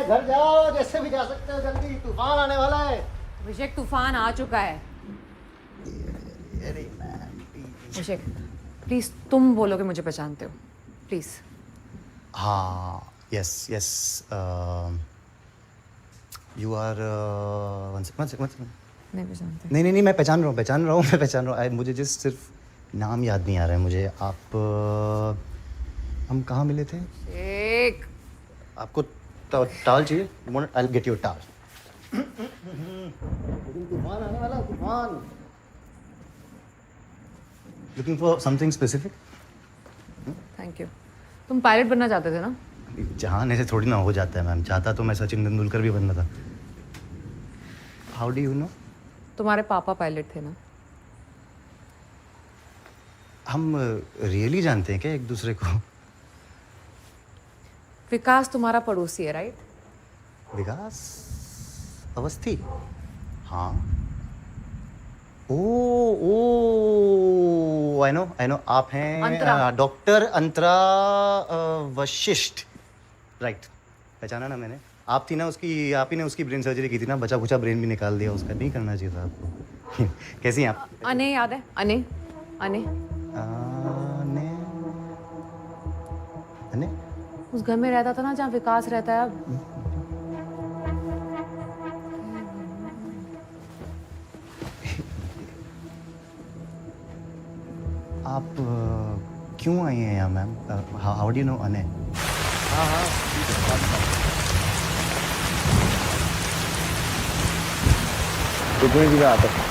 घर जाओ, जैसे भी जा सकते हो, जल्दी तूफान आने वाला है। अभिषेक तूफान आ चुका है। अभिषेक प्लीज तुम बोलो कि मुझे पहचानते हो, प्लीज। हाँ, यस यस, यू आर नहीं पहचानते? नहीं, मैं पहचान रहा हूँ। मुझे जस्ट सिर्फ नाम याद नहीं आ रहा है मुझे। आप हम कहाँ मिले थे? एक आपको टाल चाहिए? आई गेट योर टाल। तूफान आने वाला, तूफान। Looking for something specific? Thank you. तुम पायलट बनना चाहते थे ना? चाहने से थोड़ी ना हो जाता है मैम। चाहता तो मैं सचिन तेंदुलकर भी बनना था। How do you no? तुम्हारे पापा पायलट थे ना? हम रियली जानते हैं क्या एक दूसरे को? विकास तुम्हारा पड़ोसी है, राइट? विकास अवस्थी? हाँ। ओ आई नो आप अंतरा। हैं डॉक्टर अंतरा वशिष्ठ, राइट। पहचाना ना मैंने। आप थी ना उसकी, आप ही ने उसकी ब्रेन सर्जरी की थी ना? बचा खुचा ब्रेन भी निकाल दिया उसका। नहीं करना चाहिए था आपको। कैसी हैं आप? अने याद है? अने अने अने अने उस घर में रहता था ना जहाँ विकास रहता है अब। आप क्यों आई हैं यहाँ ma'am? How do you no अने? हाँ, कितने जगह आता है?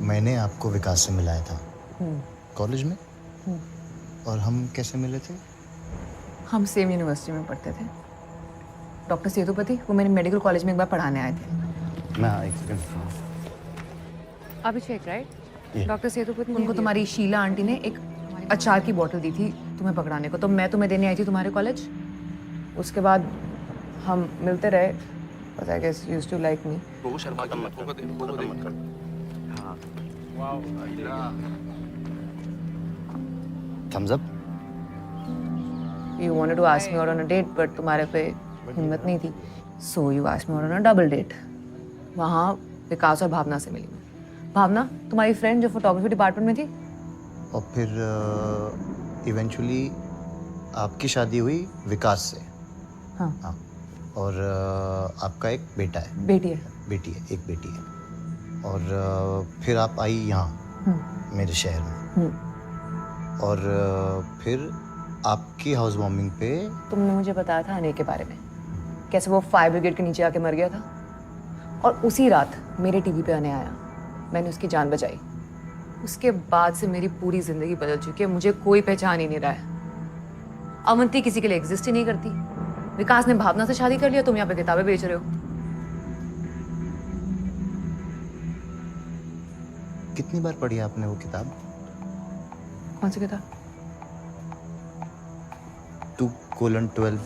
मैंने आपको विकास से मिलाया था कॉलेज में। और हम कैसे मिले थे? हम सेम यूनिवर्सिटी में पढ़ते थे। डॉक्टर सेतुपति वो मेरे मेडिकल कॉलेज में एक बार पढ़ाने आए थे। मैं एक सेकंड। अभिषेक, राइट? डॉक्टर सेतुपति उनको तुम्हारी शीला आंटी ने एक अचार की बोतल दी थी तुम्हें पकड़ाने को, तो मैं तुम्हें देने आई थी तुम्हारे कॉलेज। उसके बाद हम मिलते रहे, but I guess you used to like me. Thumbs up. You wanted to ask me out on a date, but तुम्हारे पे हिम्मत नहीं थी, so you asked me out on a double date. वहाँ विकास और भावना से मिली मैं। भावना तुम्हारी फ्रेंड जो फोटोग्राफी डिपार्टमेंट में थी। और फिर इवेंचुअली आपकी शादी हुई विकास से। हाँ। और आपका एक बेटा है? बेटी है। बेटी है, एक बेटी है। और फिर आप आई यहाँ मेरे शहर में। और फिर आपकी हाउस वार्मिंग पे तुमने मुझे बताया था अने के बारे में, कैसे वो फायर ब्रिगेड के नीचे आके मर गया था। और उसी रात मेरे टीवी पे अने आया मैंने उसकी जान बचाई। उसके बाद से मेरी पूरी जिंदगी बदल चुकी है, मुझे कोई पहचान ही नहीं रहा है। अवंती किसी के लिए एग्जिस्ट ही नहीं करती। विकास ने भावना से शादी कर लिया, तुम यहाँ पे किताबें बेच रहे हो। कितनी बार पढ़ी आपने वो किताब? कौन सी किताब? 2:12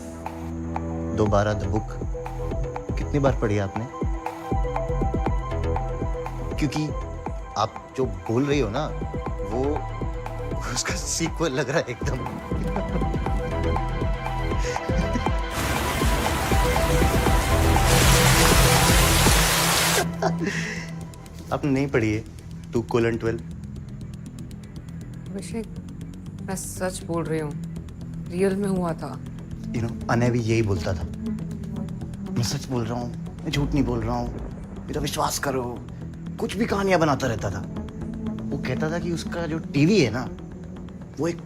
दोबारा द बुक। कितनी बार पढ़ी आपने? क्योंकि आप जो बोल रही हो ना, वो उसका सीक्वल लग रहा है एकदम। आपने नहीं पढ़ी है 2:12? अभिषेक, मैं सच बोल रही हूँ, रियल में हुआ था। अनय भी यही बोलता था, मैं सच बोल रहा हूँ, मैं झूठ नहीं बोल रहा हूँ, मेरा विश्वास करो। कुछ भी कहानियां बनाता रहता था। वो कहता था कि उसका जो टीवी है ना, वो एक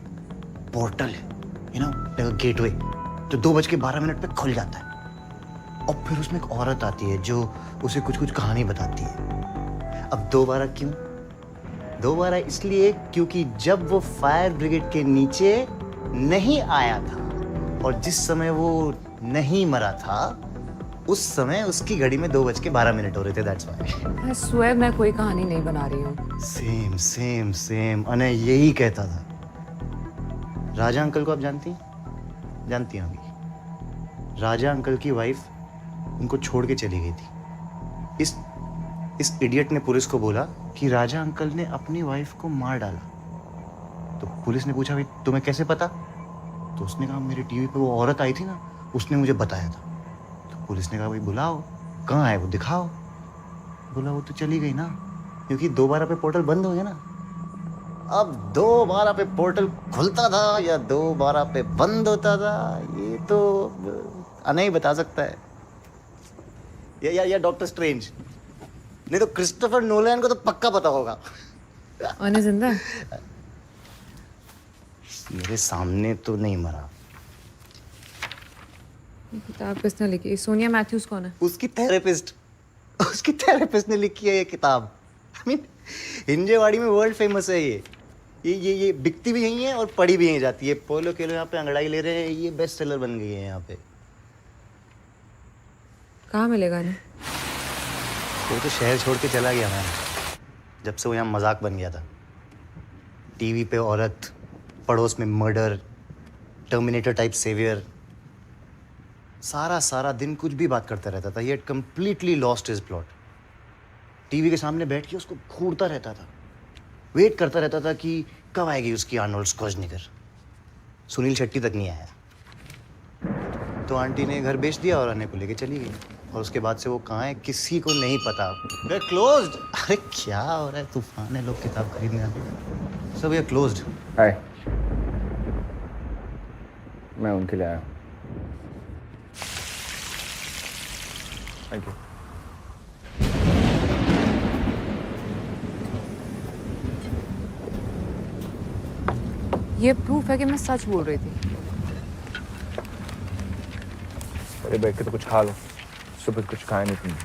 पोर्टल है, लाइक गेटवे, जो 2:12 पे खुल जाता है। और फिर उसमें एक औरत आती है जो उसे कुछ कुछ कहानी बताती है। अब 2:12 क्यों? 2:12 इसलिए क्योंकि जब वो फायर ब्रिगेड के नीचे नहीं आया था और जिस समय वो नहीं मरा था, उस समय उसकी घड़ी में 2:12 हो रहे थे। That's why. मैं स्वेर मैं कोई कहानी नहीं बना रही हूँ। सेम सेम सेम अनय यही कहता था। राजा अंकल को आप जानती हैं अभी? राजा अंकल की वाइफ उनको छोड़ के चली गई थी। इस इडियट ने पुलिस को बोला कि राजा अंकल ने अपनी वाइफ को मार डाला। तो पुलिस ने पूछा, भाई तुम्हें कैसे पता? तो उसने कहा, मेरे टीवी पे वो औरत आई थी ना, उसने मुझे बताया था। तो पुलिस ने कहा, भाई बुलाओ, कहाँ है वो, दिखाओ। बोला, वो तो चली गई ना, क्योंकि 2:12 पे पोर्टल बंद हो गया ना। अब 2:12 पे पोर्टल खुलता था या 2:12 पे बंद होता था, ये तो अनय ही बता सकता है। या डॉक्टर स्ट्रेंज, नहीं तो क्रिस्टोफर नोलन को तो पक्का पता होगा। अनय जिंदा है? मेरे सामने तो नहीं मरा। किताब किसने लिखी? सोनिया मैथ्यूज कौन है? उसकी थेरेपिस्ट ने लिखी है ये किताब। आई मीन, हिंजेवाड़ी में वर्ल्ड फेमस है ये बिकती भी यहीं है और पढ़ी भी यहीं जाती है। पोलो केलो यहाँ पे अंगड़ाई ले रहे हैं, ये बेस्ट सेलर बन गई है यहाँ पे। कहाँ मिलेगा इन्हें? वो तो शहर छोड़ के चला गया ना, जब से वो यहाँ मजाक बन गया था। टीवी पे औरत, पड़ोस में मर्डर, टर्मिनेटर टाइप सेवियर, सारा दिन कुछ भी बात करता रहता था। ये completely lost his plot. TV के सामने बैठ के उसको घूरता रहता था, वेट करता रहता था कि कब आएगी उसकी आर्नोल्ड स्क्वार्ज़नेगर। सुनील शेट्टी तक नहीं आया। तो आंटी ने घर बेच दिया और अनय को लेके चली गई। और उसके बाद से वो कहाँ है किसी को नहीं पता। वे क्लोज्ड। अरे क्या हो रहा है, तूफान है, लोग किताब खरीदने आते हैं। सब ये क्लोज्ड। हाय, मैं उनके लिए आया हूँ। Thank you. ये प्रूफ है कि मैं सच बोल रही थी। अरे बैठ के तो कुछ खा लो, सुबह कुछ खाया नहीं तुमने।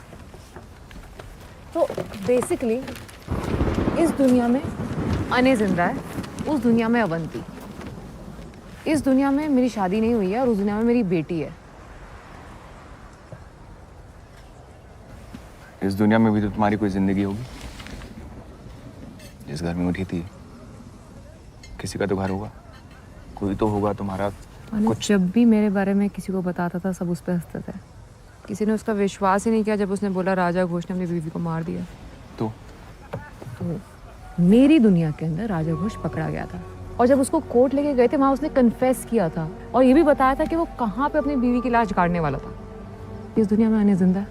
तो बेसिकली इस दुनिया में अनय जिंदा है, उस दुनिया में अवंती। इस दुनिया में मेरी शादी नहीं हुई है और उस दुनिया में मेरी बेटी है। इस दुनिया में भी तो तुम्हारी कोई जिंदगी होगी। जिस घर में उठी थी, किसी का तो घर होगा, कोई तो होगा तुम्हारा। कुछ जब भी मेरे बारे में किसी को बताता था, सब उस पर हंसते थे। किसी ने उसका विश्वास ही नहीं किया जब उसने बोला राजा घोष ने अपनी बीवी को मार दिया। तो मेरी दुनिया के अंदर राजा घोष पकड़ा गया था और जब उसको कोर्ट लेके गए थे, वहां उसने कन्फेस किया था और ये भी बताया था कि वो कहाँ पे अपनी बीवी की लाश गाड़ने वाला था। इस दुनिया में अनय जिंदा है,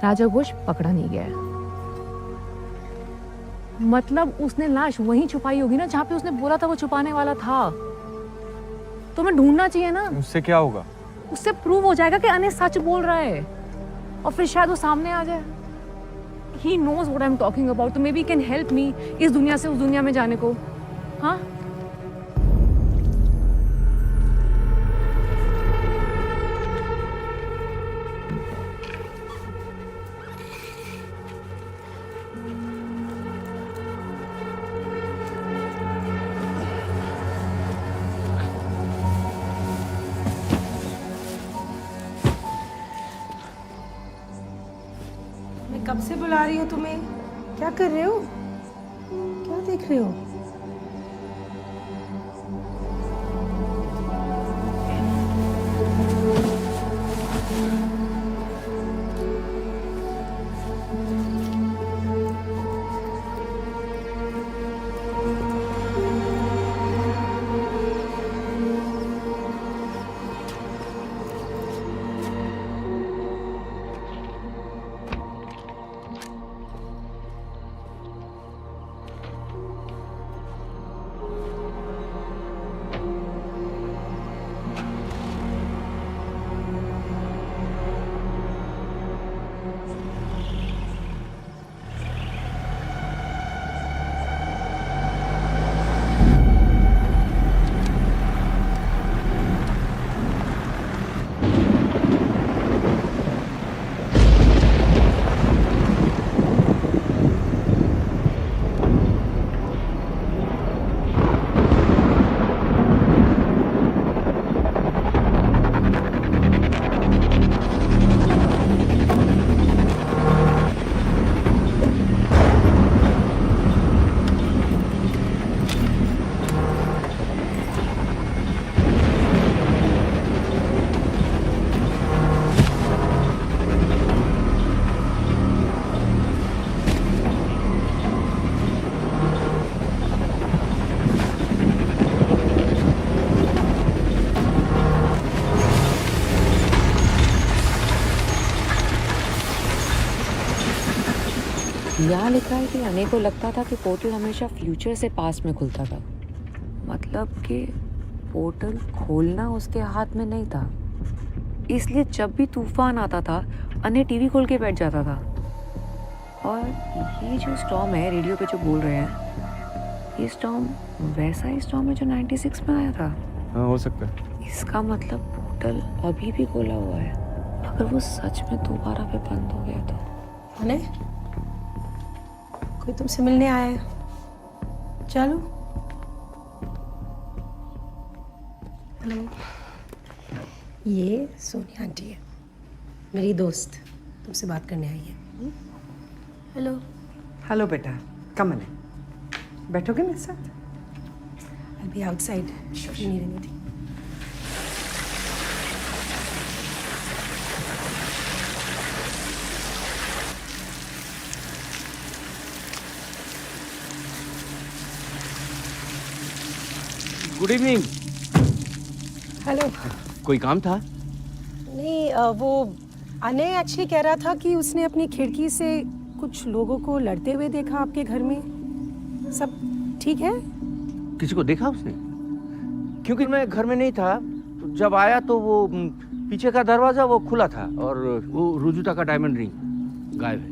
राजा घोष पकड़ा नहीं गया है। मतलब उसने लाश वहीं छुपाई होगी ना जहाँ पे उसने बोला था वो छुपाने वाला था। तो मैं ढूंढना चाहिए ना। उससे क्या होगा? उससे प्रूव हो जाएगा कि अनय सच बोल रहा है और फिर शायद वो सामने आ जाए। He knows what I'm talking about, तो maybe he can help me इस दुनिया से उस दुनिया में जाने को। हाँ? कब से बुला रही हूँ तुम्हें? क्या कर रहे हो? क्या देख रहे हो? यहाँ लिखा है कि अने को लगता था कि पोर्टल हमेशा फ्यूचर से पास्ट में खुलता था। मतलब कि पोर्टल खोलना उसके हाथ में नहीं था, इसलिए जब भी तूफान आता था अने टीवी खोल के बैठ जाता था। और ये जो स्टॉर्म है रेडियो पे जो बोल रहे हैं, ये स्टॉर्म वैसा ही स्टॉर्म है जो 96 में आया था। हाँ, हो सकता है। इसका मतलब पोर्टल अभी भी खोला हुआ है। अगर वो सच में दोबारा पे बंद हो गया तो। अने, कोई तुमसे मिलने आया है? चलो। हेलो, ये सोनिया आंटी है, मेरी दोस्त, तुमसे बात करने आई है। हेलो। हेलो बेटा, कम इन। बैठोगे मेरे साथ? I'll be outside if you need anything. Good evening. Hello. कोई काम था? नहीं, वो अने एक्चुअली कह रहा था कि उसने अपनी खिड़की से कुछ लोगों को लड़ते हुए देखा आपके घर में। सब ठीक है? किसी को देखा उसने? क्योंकि मैं घर में नहीं था, तो जब आया तो वो पीछे का दरवाजा वो खुला था और वो रुजुता का डायमंड रिंग गायब है।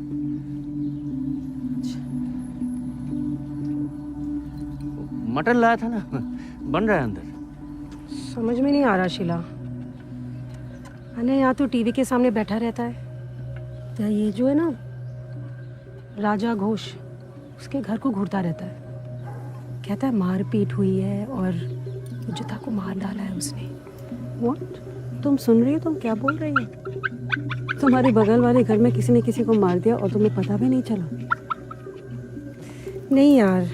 मटन लाया था ना, बन रहा है अंदर। समझ में नहीं आ रहा शीला। अने या तो टीवी के सामने बैठा रहता है, या ये जो है ना राजा घोष, उसके घर को घूरता रहता है। कहता है मारपीट हुई है और रुजुता को मार डाला है उसने। व्हाट? तुम सुन रही हो? तुम क्या बोल रही हो? तुम्हारे बगल वाले घर में किसी ने किसी को मार दिया और तुम्हें पता भी नहीं चला? नहीं यार,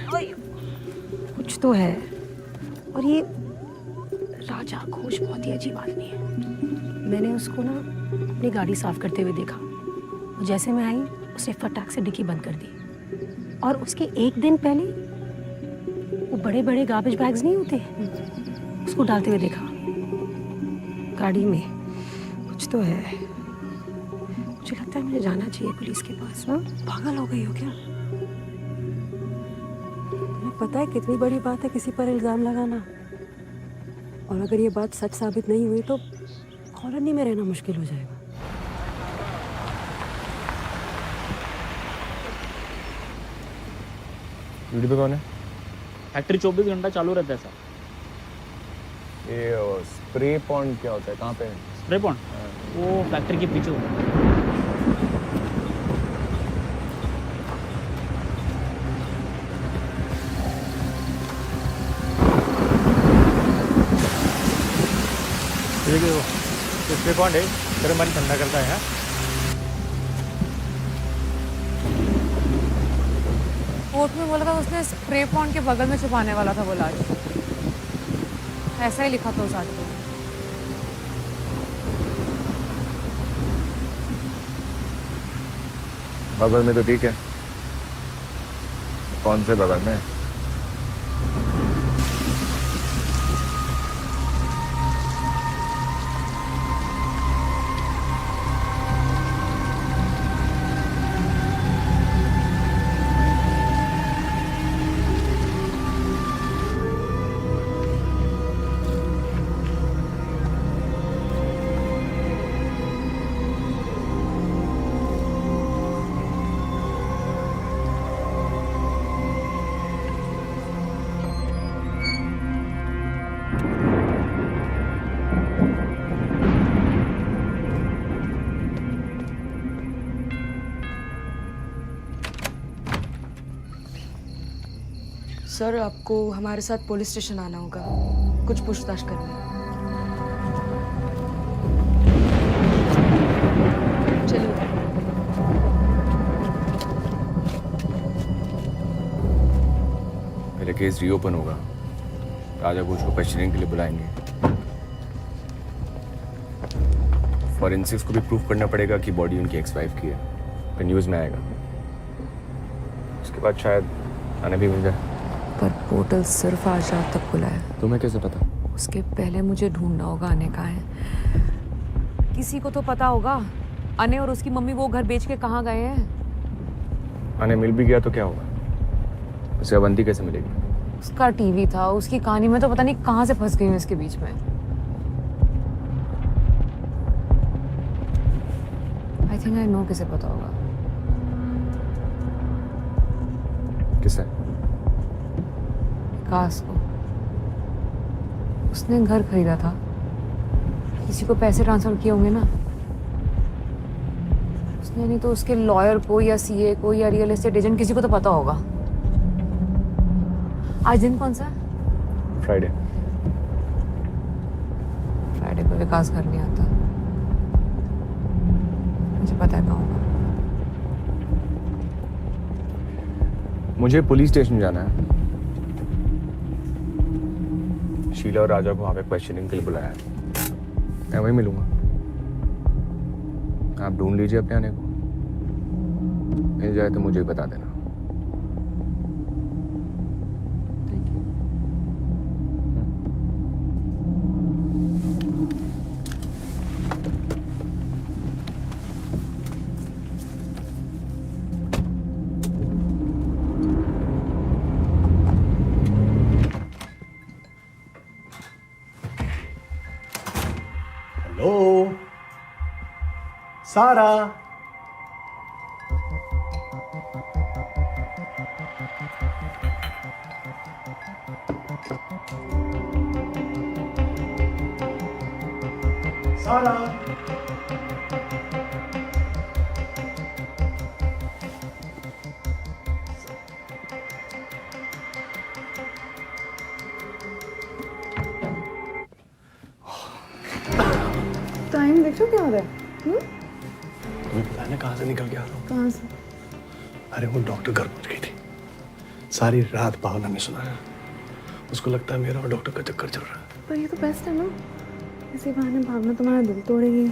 कुछ तो है। और ये राजा घोष बहुत ही अजीब आदमी है। मैंने उसको ना अपनी गाड़ी साफ करते हुए देखा, और जैसे मैं आई उसने फटाक से डिक्की बंद कर दी। और उसके एक दिन पहले वो बड़े बड़े गार्बेज बैग्स नहीं होते, उसको डालते हुए देखा गाड़ी में। कुछ तो है। मुझे लगता है मुझे जाना चाहिए पुलिस के पास। हाँ, पागल हो गई हो क्या? तुम्हें पता है कितनी बड़ी बात है किसी पर इल्ज़ाम लगाना? और अगर ये बात सच साबित नहीं हुई तो कॉलोनी में रहना मुश्किल हो जाएगा। ड्यूटी पे कौन है? फैक्ट्री 24 घंटा चालू रहता है सर। ये स्प्रे पॉइंट क्या होता है, कहाँ पे है? स्प्रे पॉइंट वो फैक्ट्री के पीछे होता है। देखिए वो स्प्रे पॉइंट है, तेरा मन ठंडा करता है। कोर्ट में बोला था उसने स्प्रे पॉन्ड के बगल में छुपाने वाला था वो लाश। ऐसा ही लिखा था उस आदमी ने। बगल में तो ठीक है, कौन से बगल में? सर आपको हमारे साथ पुलिस स्टेशन आना होगा, कुछ पूछताछ करनी है। चलिए। पहले केस रीओपन होगा, राजा को उसको क्वेश्चनिंग के लिए बुलाएंगे। फॉरेंसिक्स को भी प्रूफ करना पड़ेगा कि बॉडी उनकी एक्स वाइफ की है, फिर न्यूज़ में आएगा। उसके बाद शायद आने भी मिल जाए। पर पोर्टल सिर्फ आज रात तक खुला है। तुम्हें कैसे पता? उसके पहले मुझे ढूंढना होगा अने का है। किसी को तो पता होगा अने और उसकी मम्मी वो घर बेच के कहाँ गए हैं। आने मिल भी गया तो क्या होगा? उसे अवंती कैसे मिलेगी? उसका टीवी था, उसकी कहानी में तो पता नहीं कहाँ से फंस गई हूँ इसके बीच में। आई थिंक आई नो किसे पता होगा। किसे? विकास को। उसने घर खरीदा था, किसी को पैसे ट्रांसफर किए होंगे ना। उसने नहीं तो उसके लॉयर को या सीए को या रियल एस्टेट एजेंट किसी को तो पता होगा। आज दिन कौन सा है? फ्राइडे। फ्राइडे को विकास घर नहीं आता, मुझे पता है कहाँ होगा। मुझे पुलिस स्टेशन जाना है। शीला और राजा को वहाँ पे क्वेश्चनिंग के लिए बुलाया है, मैं वहीं मिलूंगा। आप ढूंढ लीजिए अपने आने को, मिल जाए तो मुझे बता देना। हेलो सारा। सारा। टाइम देखो क्या हो रहा है? तुम्हें पता है ना कहाँ से निकल के आ रहा हूँ? कहाँ से? अरे वो डॉक्टर घर पहुंच गई थी। सारी रात भावना ने सुनाया, उसको लगता है मेरा और डॉक्टर का चक्कर चल रहा है। पर ये तो बेस्ट है ना, इसी बहाने भावना तुम्हारा दिल तोड़ेगी।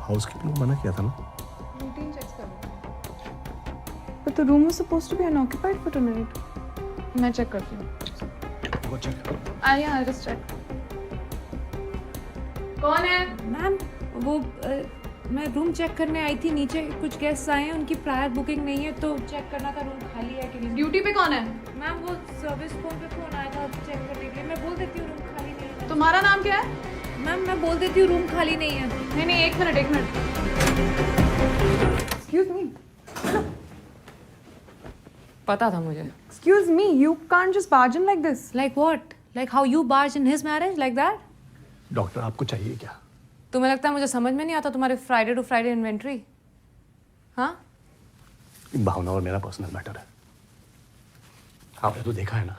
हाउसकीपिंग मना किया था ना? रूटीन चेक्स करो। But the room was supposed to be unoccupied for tonight. मैं चेक करती हूँ। वो चेक करो। Arya, I'll just check. कौन है? मैम वो मैं रूम चेक करने आई थी नीचे, कुछ गेस्ट आए हैं, उनकी प्रायर बुकिंग नहीं है तो चेक करना था रूम खाली है कि नहीं। ड्यूटी पे कौन है? मैम वो सर्विस फोन पे फोन आया था चेक करने के लिए, मैं बोल देती हूँ रूम खाली नहीं है। तुम्हारा नाम क्या है? मैम मैं बोल देती हूँ रूम खाली नहीं है। नहीं नहीं, एक मिनट। Excuse me. पता था मुझे। Excuse me, you can't just barge in like this. Like what? Like how you barged in his marriage like that? Doctor आपको चाहिए क्या? तुम्हें लगता है मुझे समझ में नहीं आता तुम्हारे फ्राइडे टू फ्राइडे इन्वेंट्री? हाँ? भावना और मेरा पर्सनल मैटर है। आपने तो देखा है ना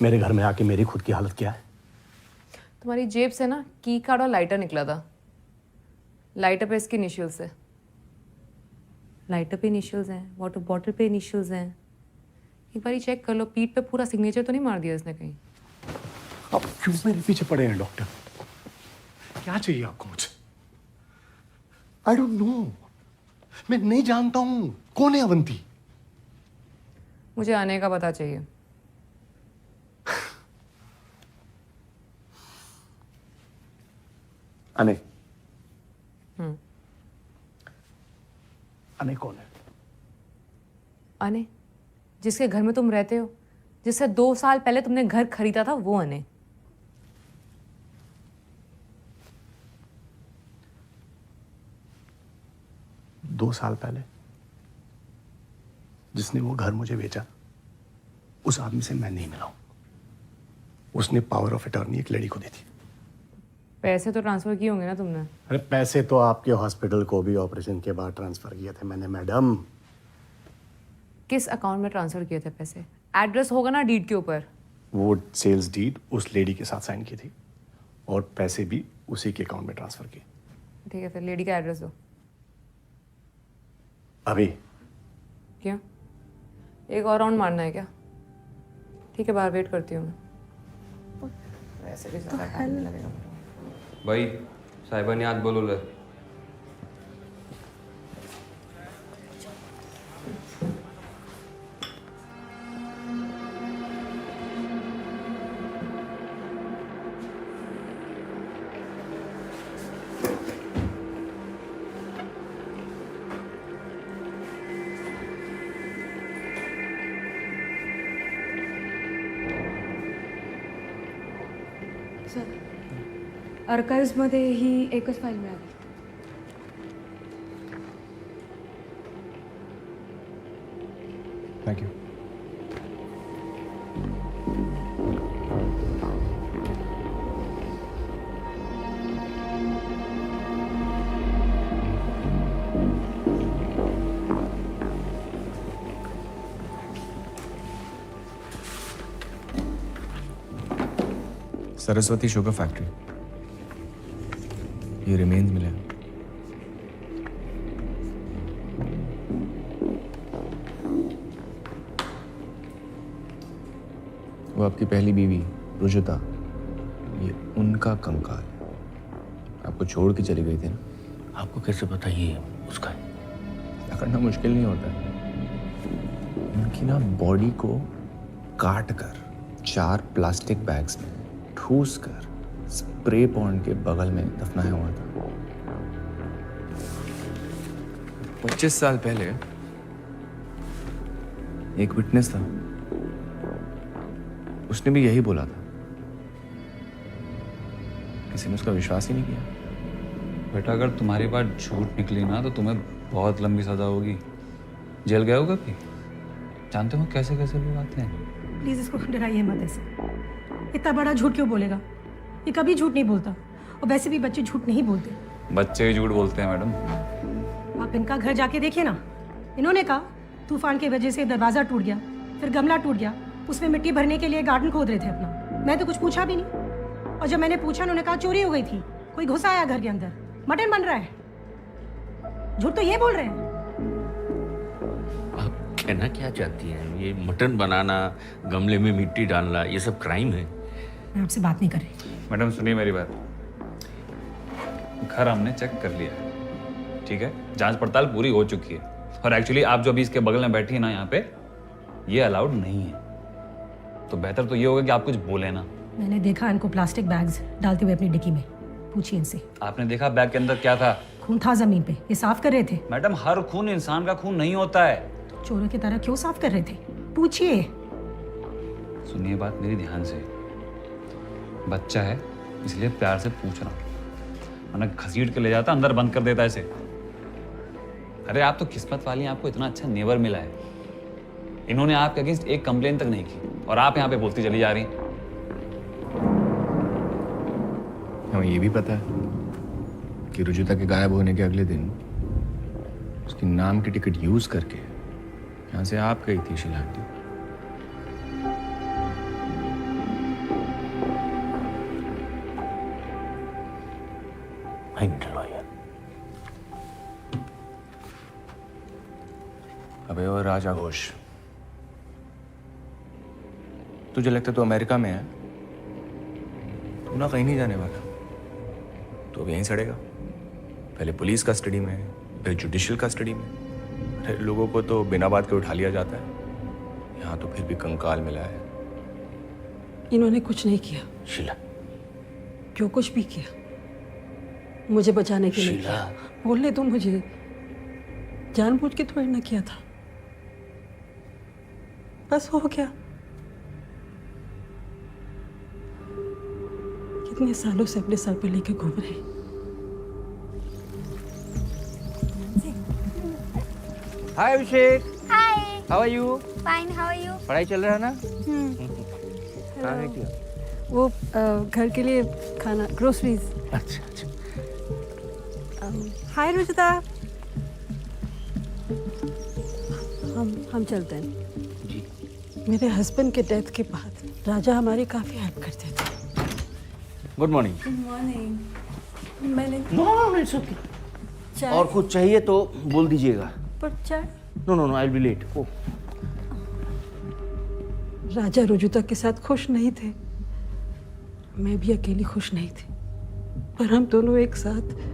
मेरे घर में आके मेरी खुद की हालत क्या है। तुम्हारी जेब से ना की कार्ड और लाइटर निकला था। लाइटर पे इसके इनिशियल्स है, लाइटर पे इनिशियल्स हैं, वाटर बॉटल पे इनिशियल्स हैं। एक बार चेक कर लो, पीठ पे पूरा सिग्नेचर तो नहीं मार दिया इसने कहीं? आप क्यों मेरे पीछे पड़े हैं डॉक्टर? क्या चाहिए आपको मुझे? आई डोंट नो, मैं नहीं जानता हूं कौन है अवंती। मुझे आने का पता चाहिए। अने अने कौन है? अने जिसके घर में तुम रहते हो, जिससे 2 साल पहले तुमने घर खरीदा था, वो अने। दो साल पहले जिसने वो घर मुझे बेचा, उस आदमी से मैं नहीं मिला हूं। उसने पावर ऑफ अटॉर्नी एक लड़ी को दी थी। पैसे तो ट्रांसफर किए होंगे ना तुमने? अरे पैसे तो आपके हॉस्पिटल को भी ऑपरेशन के बाद ट्रांसफर किए थे मैंने मैडम। किस अकाउंट में ट्रांसफर किए थे पैसे? एड्रेस होगा ना डीड के ऊपर। वो सेल्स डीड उस लेडी के साथ साइन की थी और पैसे भी उसी के अकाउंट में ट्रांसफर किए। ठीक है, फिर लेडी का एड्रेस दो। अभी क्यों? एक और राउंड मारना है क्या? ठीक है, बाहर वेट करती हूँ मैं। वैसे भी ज़्यादा टाइम नहीं लगेगा। भाई साहिबानी आज बोलवलं. आर्काइव्समध्ये ही एकच फाईल मिळाली. Thank you. Saraswati sugar factory. ये रिमेन्स मिले. वो आपकी पहली बीवी रुजुता, ये उनका कंकाल है. आपको छोड़ के चली गई थी ना. आपको कैसे पता ये उसका है? पकड़ना मुश्किल नहीं होता है. उनकी ना बॉडी को काट कर 4 प्लास्टिक बैग्स में ठूस कर स्प्रे पॉन्ड के बगल में दफनाया हुआ था. 25 साल पहले एक विटनेस था, उसने भी यही बोला था. किसी ने उसका विश्वास ही नहीं किया. बेटा अगर तुम्हारी बात झूठ निकली ना तो तुम्हें बहुत लंबी सजा होगी. जेल गए हो कभी? जानते हो कैसे कैसे लोग आते हैं. प्लीज इसको डराइए मत ऐसे. इतना बड़ा झूठ क्यों बोलेगा? ये कभी झूठ नहीं बोलता, और वैसे भी बच्चे झूठ नहीं बोलते. बच्चे ही झूठ बोलते हैं मैडम. आप इनका घर जाके देखिए ना. इन्होंने कहा तूफान की वजह से दरवाज़ा टूट गया, फिर गमला टूट गया, उसमें मिट्टी भरने के लिए गार्डन खोद रहे थे अपना. मैं तो कुछ पूछा भी नहीं, और जब मैंने पूछा उन्होंने कहा चोरी हो गई थी, कोई घुसा आया घर के अंदर, मटन बन रहा है. झूठ तो ये बोल रहे हैं. आप कहना क्या चाहती हैं? ये मटन बनाना, गमले में मिट्टी डालना, ये सब क्राइम है. मैं आपसे बात नहीं कर रही. मैडम सुनिए मेरी बात. घर हमने चेक कर लिया है, ठीक है. जांच पड़ताल पूरी हो चुकी है. और एक्चुअली आप जो अभी इसके बगल में बैठी है ना यहाँ पे, ये अलाउड नहीं है. तो बेहतर तो ये होगा कि आप कुछ बोले ना. मैंने देखा इनको प्लास्टिक बैग्स डालते हुए अपनी डिक्की में. पूछिए इनसे. आपने देखा बैग के अंदर क्या था? खून था जमीन पे, ये साफ कर रहे थे। मैडम हर खून इंसान का खून नहीं होता है। चोरों की तरह क्यों साफ कर रहे थे? पूछिए। सुनिए बात मेरी ध्यान से, बच्चा है इसलिए प्यार से पूछ रहा हूँ, वरना घसीट के ले जाता अंदर बंद कर देता ऐसे। अरे आप तो किस्मत वाली हैं, आपको इतना अच्छा नेबर मिला है। इन्होंने आपके अगेंस्ट एक कंप्लेन तक नहीं की और आप यहाँ पे बोलती चली जा रही। हमें ये भी पता है कि रुजुता के गायब होने के अगले दिन उसकी नाम की टिकट यूज करके यहाँ से आप गई थी शीला आंटी। अबे और राजा घोष, तुझे लगता है तू अमेरिका में है? तू ना कहीं नहीं जाने वाला, तो अब यहीं सड़ेगा। पहले पुलिस कस्टडी में, फिर जुडिशियल कस्टडी में। अरे लोगों को तो बिना बात के उठा लिया जाता है, यहाँ तो फिर भी कंकाल मिला है। इन्होंने कुछ नहीं किया शीला, जो कुछ भी किया मुझे बचाने के लिए किया। बोलने दो मुझे, जानबूझ के थोड़ी ना किया था, बस हो गया। कितने सालों से अपने सर पे लेके घूम रहे हैं। Hi Abhishek. Hi. How are you? Fine, how are you? पढ़ाई चल रहा है ना? हाँ है क्या? वो घर के लिए खाना, ग्रोसरीज। अच्छा अच्छा। हाय रुचिता। हम चलते हैं। जी। मेरे हस्बैंड के डेथ के बाद राजा हमारी काफी हेल्प करते थे। Good morning. Good morning. मैंने नो इट्स ओके। चाय और कुछ चाहिए तो बोल दीजिएगा। पर चाय। No I will be late. Oh, Raja Rujuta के साथ खुश नहीं थे, मैं भी अकेली खुश नहीं थी, पर हम दोनों एक साथ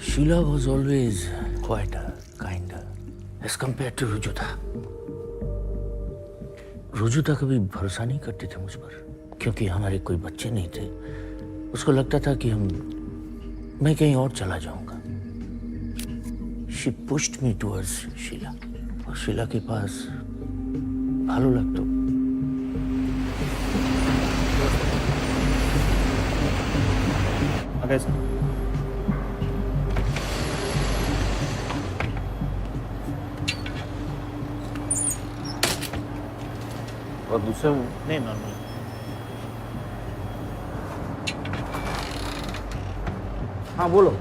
Sheila was always quieter, kinder, as compared to Rujuta. Rujuta कभी भरोसा नहीं करती थी मुझ पर, क्योंकि हमारे कोई बच्चे नहीं थे। उसको लगता था कि मैं कहीं और चला जाऊंगा। She pushed me towards Sheila, और शीला के पास भालो लगतो। अगर सर और दूसरे में नहीं, नॉर्मल। हाँ बोलो।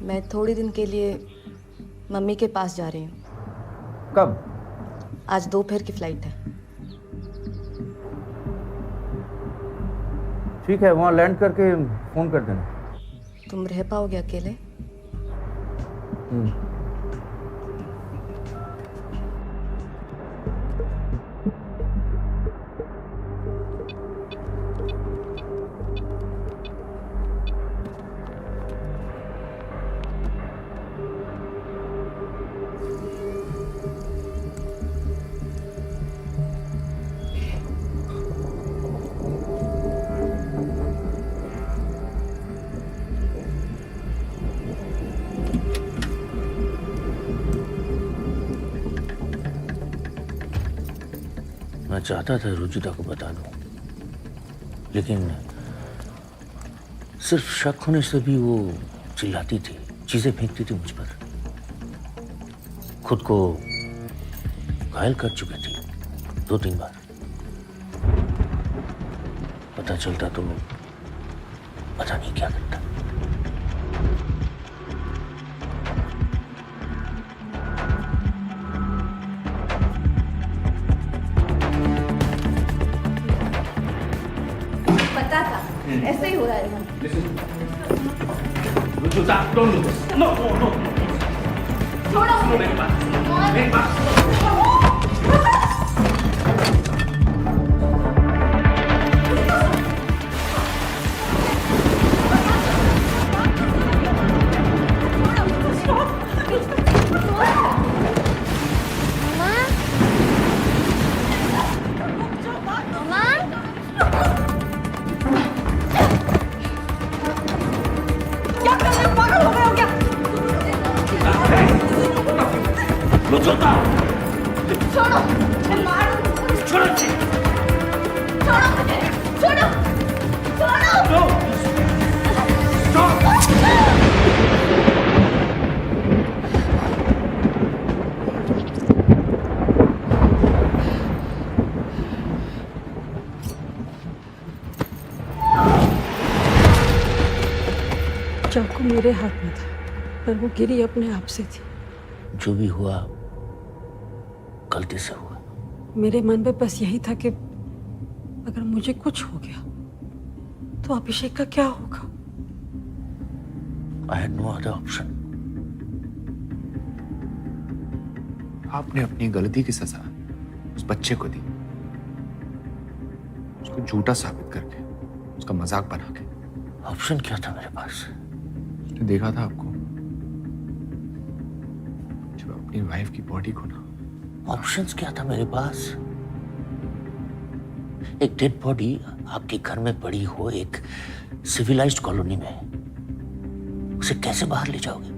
मैं थोड़े दिन के लिए मम्मी के पास जा रही हूँ। कब? आज दोपहर की फ्लाइट है। ठीक है, वहाँ लैंड करके फोन कर देना। तुम रह पाओगे अकेले? मैं चाहता था रुजुता को बता दूं, लेकिन सिर्फ शक होने से भी वो चिल्लाती थी, चीजें फेंकती थी मुझ पर। खुद को घायल कर चुकी थी 2-3 बार। पता चलता तो पता नहीं क्या करता। पता था ऐसे ही हो रहा है। चाकू मेरे हाथ में था पर वो गिरी अपने आप से थी। जो भी हुआ गलती से हुआ। मेरे मन में बस यही था कि अगर मुझे कुछ हो गया तो अभिषेक का क्या होगा। I had no other option. आपने अपनी गलती की सजा उस बच्चे को दी, उसको झूठा साबित करके, उसका मजाक बना के। ऑप्शन क्या था मेरे पास? उसने देखा था आपको जब अपनी वाइफ की बॉडी को ना। ऑप्शंस क्या था मेरे पास? एक डेड बॉडी आपके घर में पड़ी हो एक सिविलाइज्ड कॉलोनी में, उसे कैसे बाहर ले जाओगे?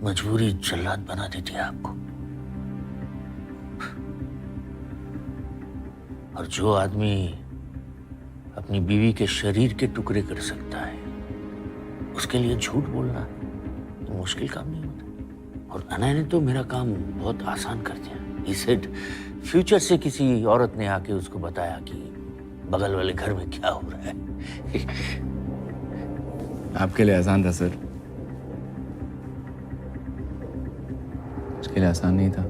मजबूरी जल्लाद बना देती है आपको। और जो आदमी अपनी बीवी के शरीर के टुकड़े कर सकता है उसके लिए झूठ बोलना मुश्किल काम नहीं होता। और अनय ने तो मेरा काम बहुत आसान कर दिया। He said, फ्यूचर से किसी औरत ने आके उसको बताया कि बगल वाले घर में क्या हो रहा है। आपके लिए आसान था सर, उसके लिए आसान नहीं था।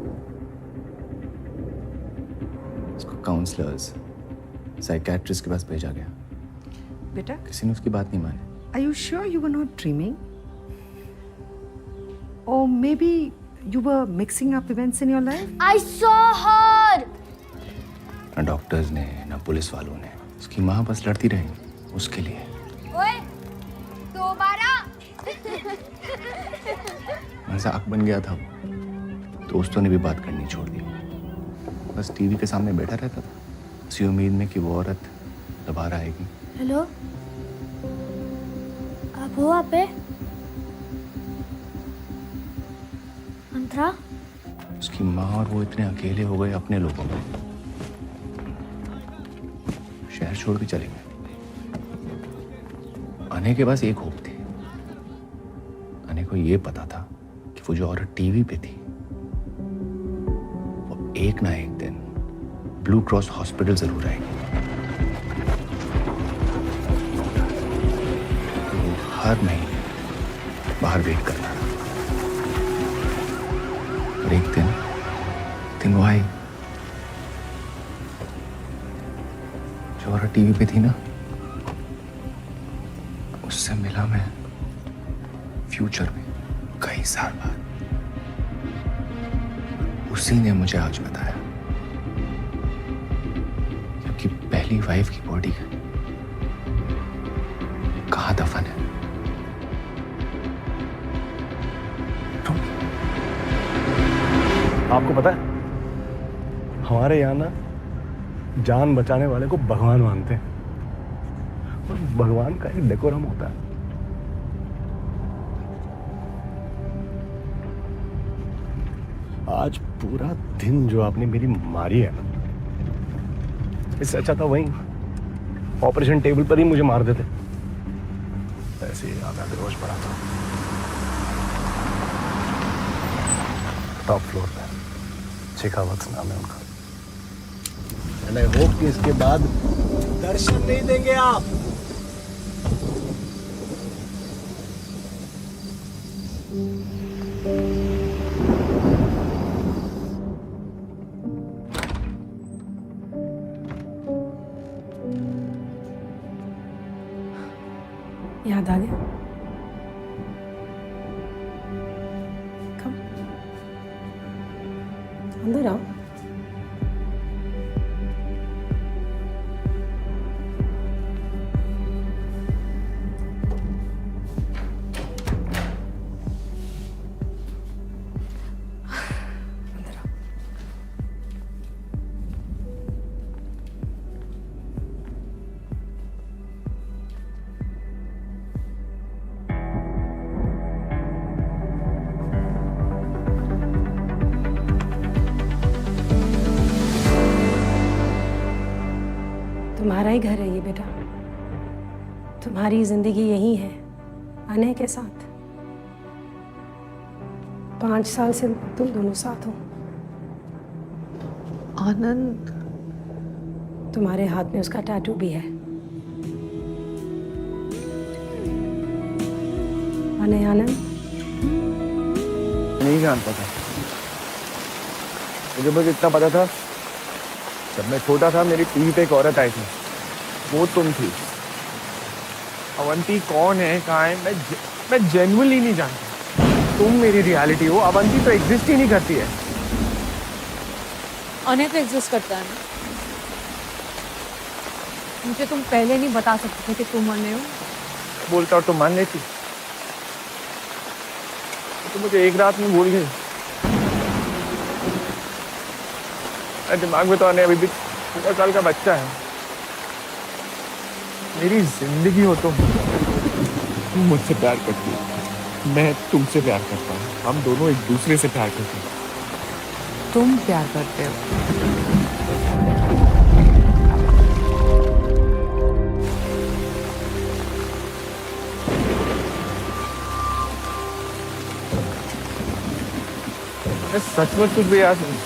उसको काउंसलर्स, साइकियाट्रिस्ट के पास भेजा गया। बेटा, किसी ने उसकी बात नहीं मानी। are you sure you were not dreaming? Or maybe you were mixing up events in your life? I saw her. ना डॉक्टर्स ने ना पुलिस वालों ने, उसकी माँ बस लड़ती रही उसके लिए। ओए, दोबारा। मजाक बन गया था। दोस्तों ने भी बात करनी छोड़ दी। बस टीवी के सामने बैठा रहता था इसी उम्मीद में कि वो औरत दोबारा आएगी। हेलो, आप हो वहाँ पे? अंतरा? उसकी माँ और वो इतने अकेले हो गए अपने लोगों में, शहर छोड़ के चले गए। अने के पास एक होप थी। अने को ये पता था कि वो जो औरत टीवी पे थी वो एक ना एक दिन ब्लू क्रॉस हॉस्पिटल जरूर आएगी। तो वो हर महीने बाहर वेट करना था। और एक दिन वो आई। जो औरत टीवी पे थी ना, उससे मिला मैं फ्यूचर में कई साल बाद। उसी ने मुझे आज बताया कि पहली वाइफ की बॉडी कहाँ दफन है। आपको पता है हमारे यहाँ ना जान बचाने वाले को भगवान मानते हैं और भगवान का एक डेकोरम होता है। आज पूरा दिन जो आपने मेरी मारी है ना, इससे अच्छा था वहीं ऑपरेशन टेबल पर ही मुझे मार देते। ऐसे ही आधा बेहोश पड़ा था टॉप फ्लोर पे। शेखावत नाम है उनका। एंड आई होप कि इसके बाद दर्शन नहीं देंगे आप। अंदर आओ। तुम्हारा ही घर है ये बेटा, तुम्हारी जिंदगी यही है अनय के साथ। 5 साल से तुम दोनों साथ हो। आनंद, तुम्हारे हाथ में उसका टैटू भी है। अनय आनंद, नहीं जानता था, मुझे बस इतना पता था जब मैं छोटा था मेरी टीवी पे एक औरत आई थी, वो तुम थी। अवंती कौन है, कहाँ है, मैं जेन्युइनली नहीं जानता। तुम मेरी रियलिटी हो, अवंती तो एग्जिस्ट ही नहीं करती है। अनय तो एग्जिस्ट करता है ना। मुझे तुम पहले नहीं बता सकते थे कि तुम अनय हो। बोलता और तुम मान लेती, तो मुझे एक रात में भूल गई। दिमाग में तो अनय अभी भी 16 साल का बच्चा है। मेरी जिंदगी हो तुम मुझसे प्यार करती हो, मैं तुमसे प्यार करता हूँ, हम दोनों एक दूसरे से प्यार करते हैं। तुम प्यार करते हो। मैं सचमुच कुछ भी याद नहीं।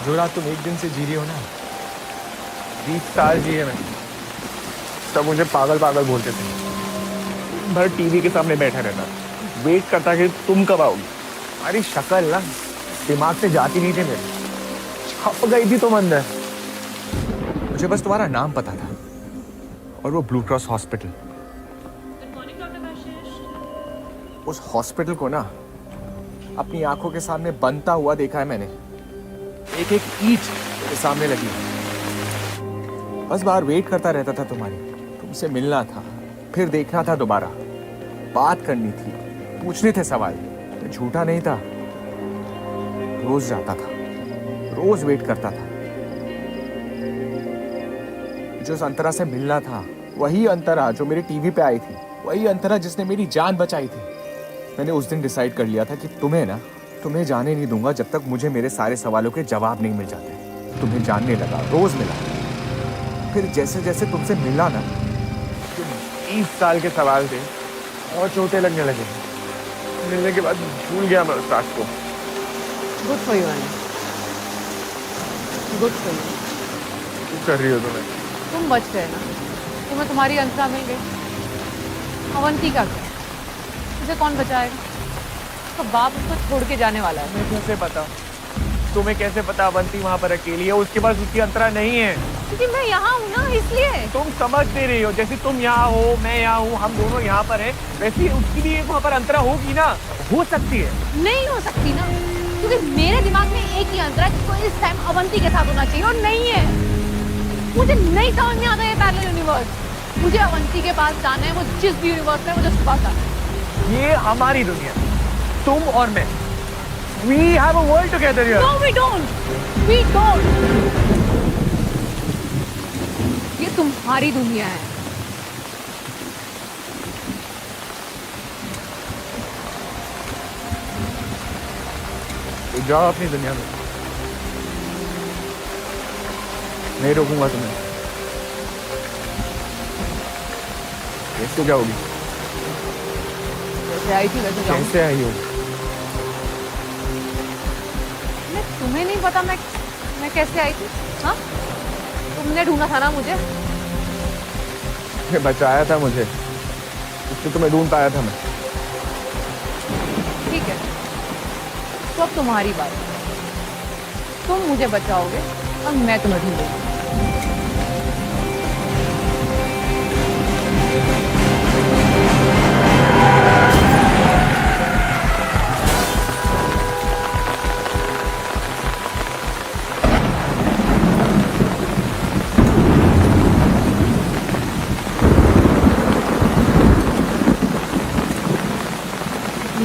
जो रात तुम एक दिन से जी रही हो ना, 20 साल जिए मैं। सब मुझे पागल पागल बोलते थे। भर टीवी के सामने बैठा रहता, वेट करता कि तुम कब आओगी। अरे शक्ल ना दिमाग से जाती नहीं थी मेरी, छप गई थी तुम अंदर। मुझे बस तुम्हारा नाम पता था और वो ब्लू क्रॉस हॉस्पिटल। उस हॉस्पिटल को ना अपनी आंखों के सामने बनता हुआ देखा है मैंने, एक एक ईंट के सामने लगी। बस बाहर वेट करता रहता था तुम्हारी, तुमसे मिलना था, फिर देखना था दोबारा, बात करनी थी, पूछने थे सवाल। तो झूठा नहीं था, रोज जाता था, रोज वेट करता था। जो उस अंतरा से मिलना था, वही अंतरा जो मेरी टीवी पे आई थी, वही अंतरा जिसने मेरी जान बचाई थी। मैंने उस दिन डिसाइड कर लिया था कि तुम्हें जाने नहीं दूंगा जब तक मुझे मेरे सारे सवालों के जवाब नहीं मिल जाते। तुम्हें जानने लगा, रोज मिला, फिर जैसे जैसे तुमसे मिला ना, 30 साल के सवाल थे और चोटें लगने लगे। मिलने के बाद भूल गया मैं उस रात को। Good for you Anay, good for you. क्या कर रही हो तुम्हें? तुम बच गए ना, तुम्हें तुम्हारी अंतरा मिल गई। अवंती का क्या, उसे कौन बचाएगा? तो बाप उसको छोड़ के जाने वाला है। तुम्हें कैसे पता? तुम्हें कैसे पता अवंती वहाँ पर अकेली है? उसके पास उसकी अंतरा नहीं है। क्योंकि मैं यहाँ हूँ ना, इसलिए। तुम समझ नहीं रही हो। जैसे तुम यहाँ हो, मैं यहाँ हूँ, हम दोनों यहाँ पर हैं, वैसे ही उसकी भी वहाँ पर अंतरा होगी ना, हो सकती है। नहीं हो सकती ना, क्योंकि मेरे दिमाग में एक ही अंतरा जिसको इस टाइम अवंती के साथ होना चाहिए, और नहीं है। मुझे नहीं समझ में आता ये पैरेलल यूनिवर्स। मुझे अवंती के पास जाना है, वो जिस भी यूनिवर्स में, मुझे उसके पास जाना है। ये हमारी दुनिया, तुम और मैं, we have a world together here. No, we don't. We don't. ये तुम्हारी दुनिया है। तो जाओ अपनी दुनिया में, नहीं रोकूंगा तुम्हें। कैसे जाओगी? कैसे आई थी वैसे जाऊँ। कैसे आई हो? तुम्हें नहीं पता मैं कैसे आई थी? हाँ, तुमने ढूंढा था ना मुझे। बचाया था मुझे, इसलिए तुम्हें ढूंढ पाया था मैं। ठीक है, तो अब तुम्हारी बात। तुम मुझे बचाओगे और मैं तुम्हें ढूंढूंगी।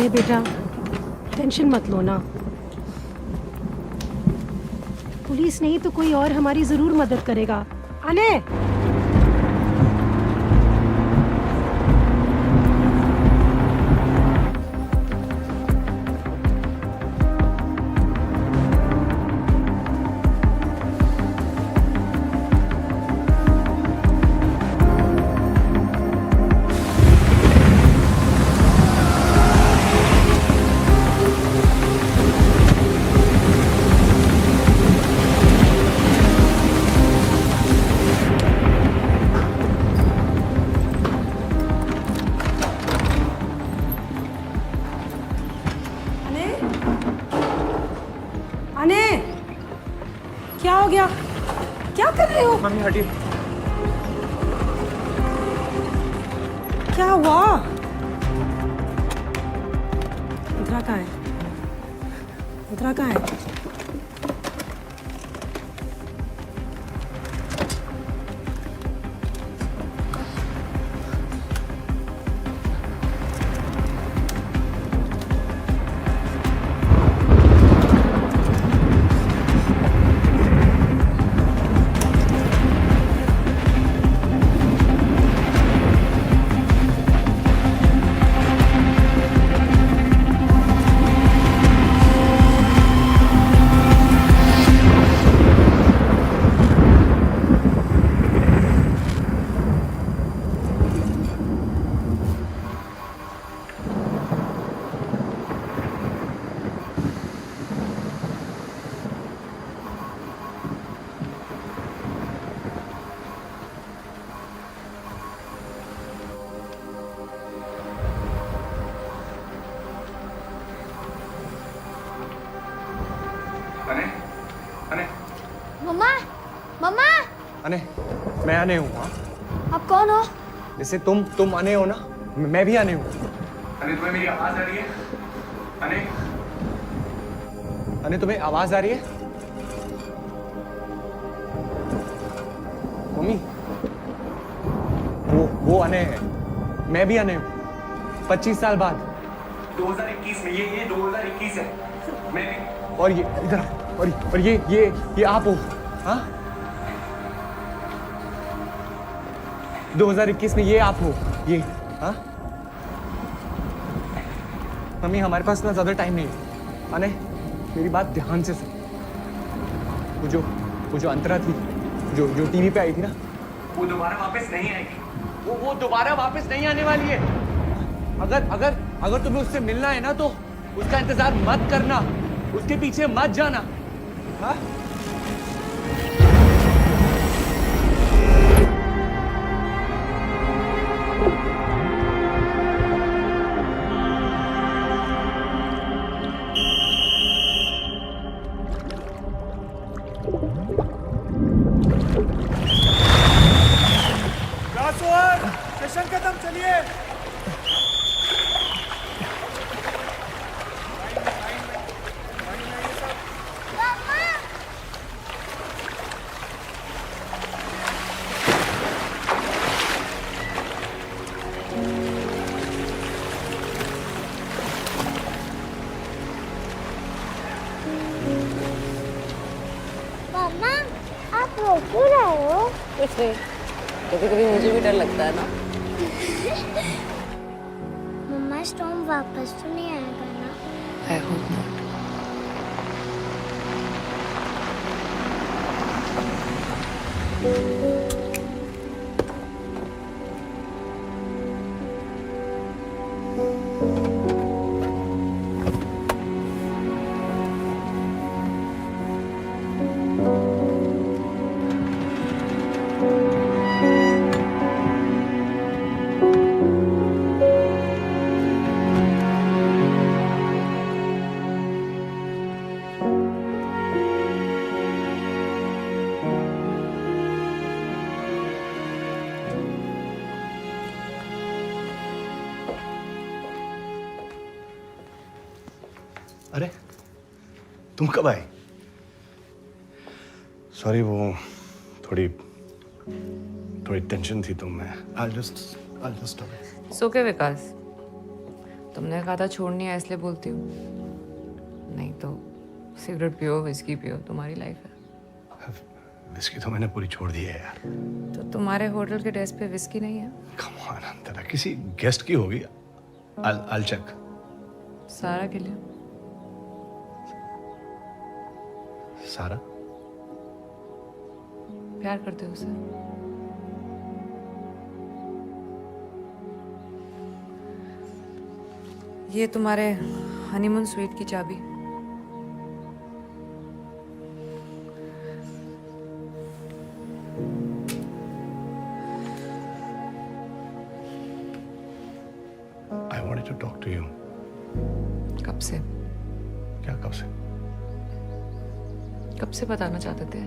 अरे बेटा टेंशन मत लो ना, पुलिस नहीं तो कोई और हमारी जरूर मदद करेगा। आने आने क्या हो गया, क्या कर रहे हो? मम्मी हटिए। क्या हुआ? रुद्रा कहाँ है? रुद्रा कहाँ है? मम्मा मम्मा अने मैं आने हूँ। हाँ आप कौन हो? जैसे तुम आने हो ना, मैं भी आने हूँ। अने तुम्हें मेरी आवाज आ रही है? अने तुम्हें आवाज आ रही है? मम्मी वो आने हैं, मैं भी आने हूँ 25 साल बाद 2021 में। ये 2021 है, मैं भी। और ये इधर और ये आप हो। हाँ 2021 में ये आप हो, ये। हाँ मम्मी हमारे पास ना ज्यादा टाइम नहीं है। अने मेरी बात ध्यान से सुन। वो जो अंतरा थी, जो टीवी पे आई थी ना, वो दोबारा वापस नहीं आएगी। वो दोबारा वापस नहीं आने वाली है। अगर तुम्हें उससे मिलना है ना तो उसका इंतजार मत करना, उसके पीछे मत जाना। हाँ सेशन खत्म, चलिए। मम्मा आप रो क्यों रहे हो? कुछ नहीं, कभी कभी मुझे भी डर लगता है ना। मम्मा स्टॉर्म वापस तो नहीं आएगा ना? I hope not. अरे तुम कब आए? सॉरी, वो थोड़ी टेंशन थी तो मैं I'll just सो के विकास, तुमने कहा था छोड़नी है इसलिए बोलती हूँ, नहीं तो सिगरेट पियो विस्की पियो, तुम्हारी लाइफ है। विस्की तो मैंने पूरी छोड़ दी है यार। तो तुम्हारे होटल के डेस्क पे विस्की नहीं है? कम ऑन अंतरा, किसी गेस्ट की होगी। I'll check। सारा के लिए। सारा? प्यार करते हो उसे? ये तुम्हारे हनीमून स्वीट की चाबी। I wanted to talk to you। कब से? क्या कब से? कब से बताना चाहते थे?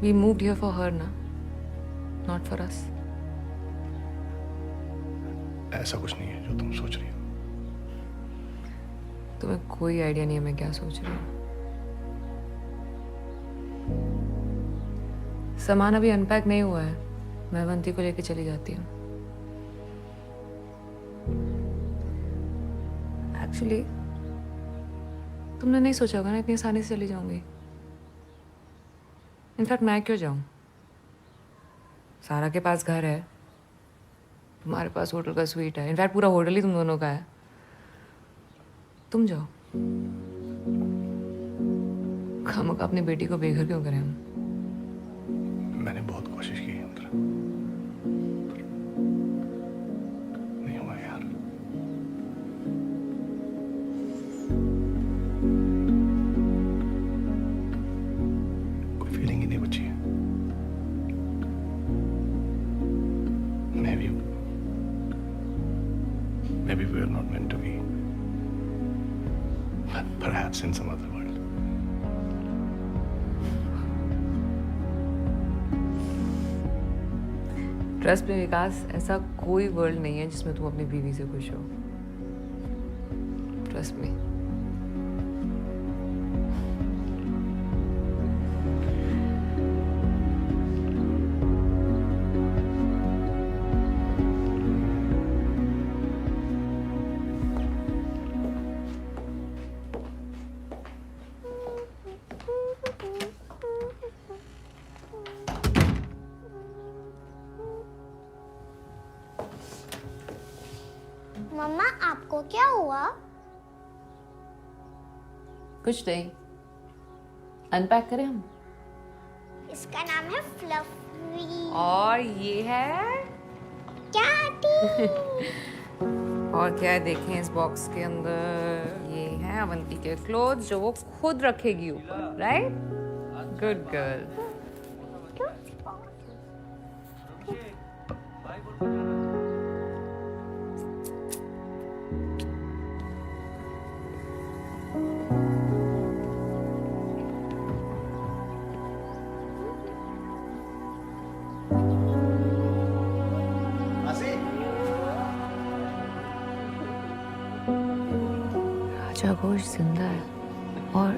We moved here for her ना, not for us। ऐसा कुछ नहीं है जो तुम सोच रही हो। तुम्हें कोई आइडिया नहीं है मैं क्या सोच रही हूँ। सामान अभी अनपैक नहीं हुआ है, मैं अवंती को लेके चली जाती हूँ। एक्चुअली तुमने नहीं सोचा होगा ना इतनी आसानी से चली जाऊंगी। इनफैक्ट मैं क्यों जाऊं? सारा के पास घर है, तुम्हारे पास होटल का स्वीट है, इनफैक्ट पूरा होटल ही तुम दोनों का है। तुम जाओ, खामखा अपनी बेटी को बेघर क्यों करें हम? मैंने बहुत कोशिश की अंतरा, नहीं हुआ यार। कोई फीलिंग ही नहीं बची है। Maybe we are not meant to be, but perhaps in some other world। Trust में विकास, ऐसा कोई वर्ल्ड नहीं है जिसमें तुम अपनी बीवी से खुश हो। ट्रस्ट में। मम्मा आपको क्या हुआ? कुछ नहीं, अनपैक करें हम। इसका नाम है फ्लफी। और ये है कैटी। और क्या है देखें इस बॉक्स के अंदर? ये है अवंती के क्लोथ्स जो वो खुद रखेगी ऊपर, right? Good girl. Raja Ghosh जिंदा है और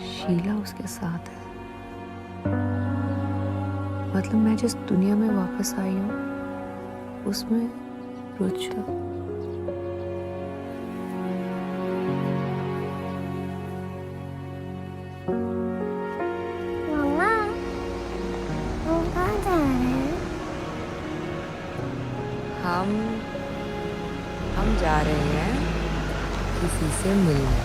शीला उसके साथ है। मतलब मैं जिस दुनिया में वापस आई हूँ उसमें रुचा। मम्मा हम कहाँ जा रहे हैं? हम जा रहे हैं किसी से मिलने।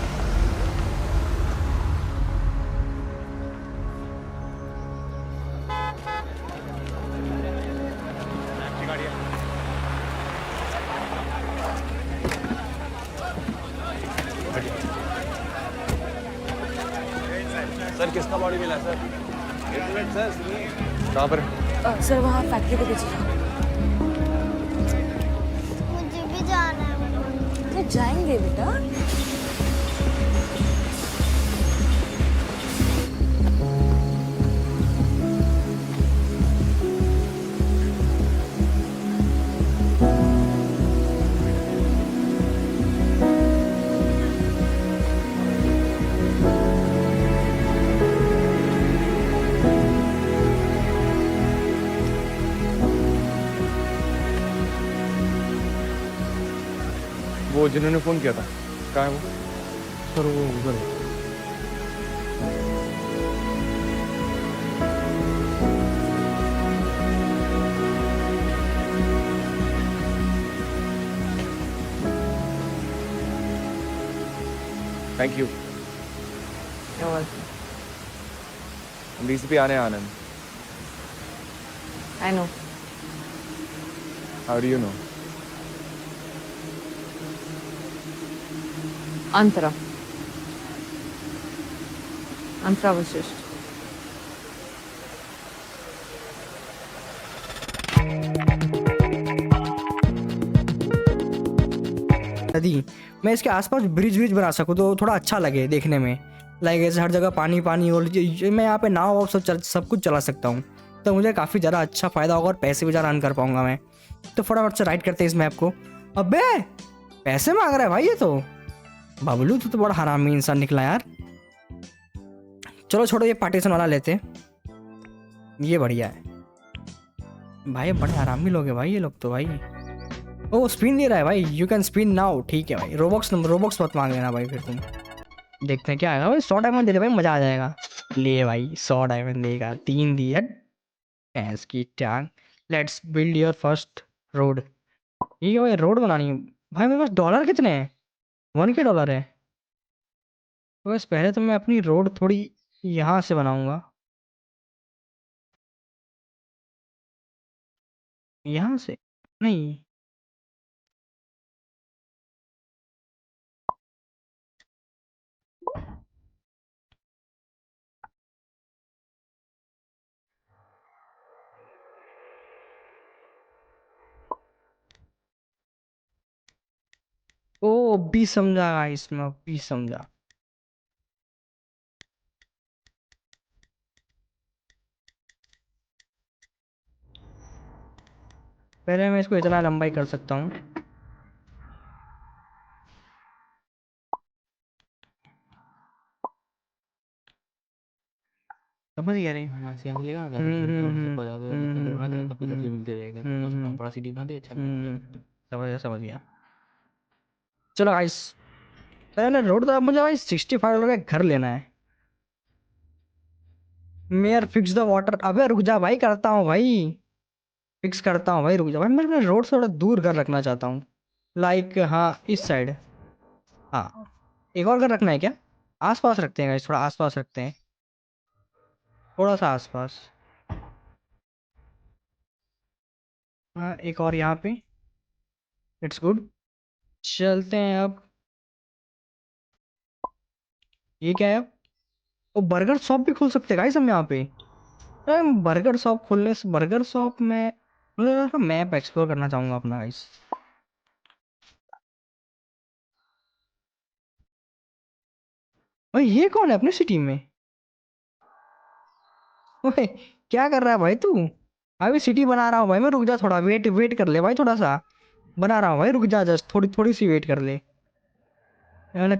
सर किसका बॉडी मिला सर? सर कहाँ पर? सर वहाँ फैक्ट्री के पीछे। मुझे भी जाना है। तो जाएंगे बेटा। वो जिन्होंने फ़ोन किया था कहाँ है वो? सर वो उधर है। Thank you. डीसीपी आने Anand. I know. How do you know? Antara Vashisht. नदी, मैं इसके आसपास ब्रिज बना सकूँ तो थोड़ा अच्छा लगे देखने में। लाइक ऐसे हर जगह पानी पानी, और मैं यहाँ पे नाव वाव सब कुछ चला सकता हूँ, तो मुझे काफ़ी ज़्यादा अच्छा फ़ायदा होगा और पैसे भी ज़्यादा अर्न कर पाऊंगा मैं। तो फटाफट से राइड करते हैं इस मैप को। अबे पैसे मांग रहा है भाई ये तो। बाबलू तू तो बड़ा हरामी इंसान निकला यार। चलो छोड़ो, ये पार्टीशन वाला लेते, ये बढ़िया है भाई। बड़े हरामी लोग हैं भाई ये लोग तो भाई। ओ स्पिन दे रहा है भाई, यू कैन स्पिन नाउ। ठीक है भाई, रोबॉक्स मत मांग लेना भाई फिर तुम। देखते हैं क्या आएगा भाई। 100 डायमंड दे दे भाई, मजा आ जाएगा। ले भाई 100 डायमंड देगा, 3 दिया भैंस की टांग। Let's build your first road. ठीक है भाई, रोड बनानी है भाई। मेरे पास डॉलर कितने हैं? 1 के डॉलर है। बस पहले तो मैं अपनी रोड थोड़ी यहाँ से बनाऊंगा, यहाँ से नहीं। ओ भी समझा गाइस, मैं भी समझा। पहले मैं इसको इतना लंबाई कर सकता हूँ। समझ गया नहीं? समझ गया। चलो गाइस, पहले रोड तो अब मुझे भाई 65 डॉलर का घर लेना है। Mayor fix the water. अबे रुक जा भाई, करता हूँ भाई, फिक्स करता हूँ भाई, रुक जा भाई। मैं अपने रोड से थोड़ा दूर घर रखना चाहता हूँ। लाइक हाँ इस साइड। हाँ एक और घर रखना है क्या? आसपास रखते हैं गाइस, थोड़ा आसपास रखते हैं, थोड़ा सा आसपास। हाँ एक और यहाँ पे। It's good. चलते हैं अब। ये क्या है अब? वो बर्गर शॉप भी खोल सकते हैं गाइस हम यहाँ पे। बर्गर शॉप खोलने से, बर्गर शॉप में मैप एक्सप्लोर करना चाहूँगा अपना गाइस। भाई ये कौन है अपने सिटी में? ओए क्या कर रहा है भाई तू? अभी सिटी बना रहा हूँ भाई मैं, रुक जा थोड़ा, वेट वेट कर ले भाई, थोड़ा सा बना रहा हूँ भाई, रुक जा, जस्ट थोड़ी थोड़ी सी वेट कर ले। मैंने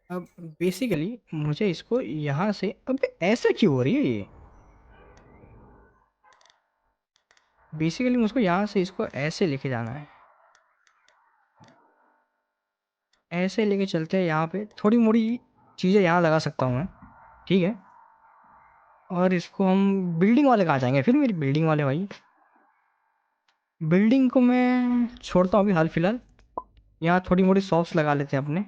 अब बेसिकली मुझे इसको यहाँ से, अब ऐसे क्यों हो रही है ये? बेसिकली मुझको यहाँ से इसको ऐसे लेके जाना है, ऐसे लेके चलते हैं। यहाँ पे थोड़ी मोड़ी चीज़ें यहाँ लगा सकता हूँ मैं, ठीक है। और इसको हम बिल्डिंग वाले कहाँ जाएंगे फिर? मेरी बिल्डिंग वाले भाई, बिल्डिंग को मैं छोड़ता हूँ अभी हाल फिलहाल। यहाँ थोड़ी मोड़ी शॉप्स लगा लेते हैं अपने।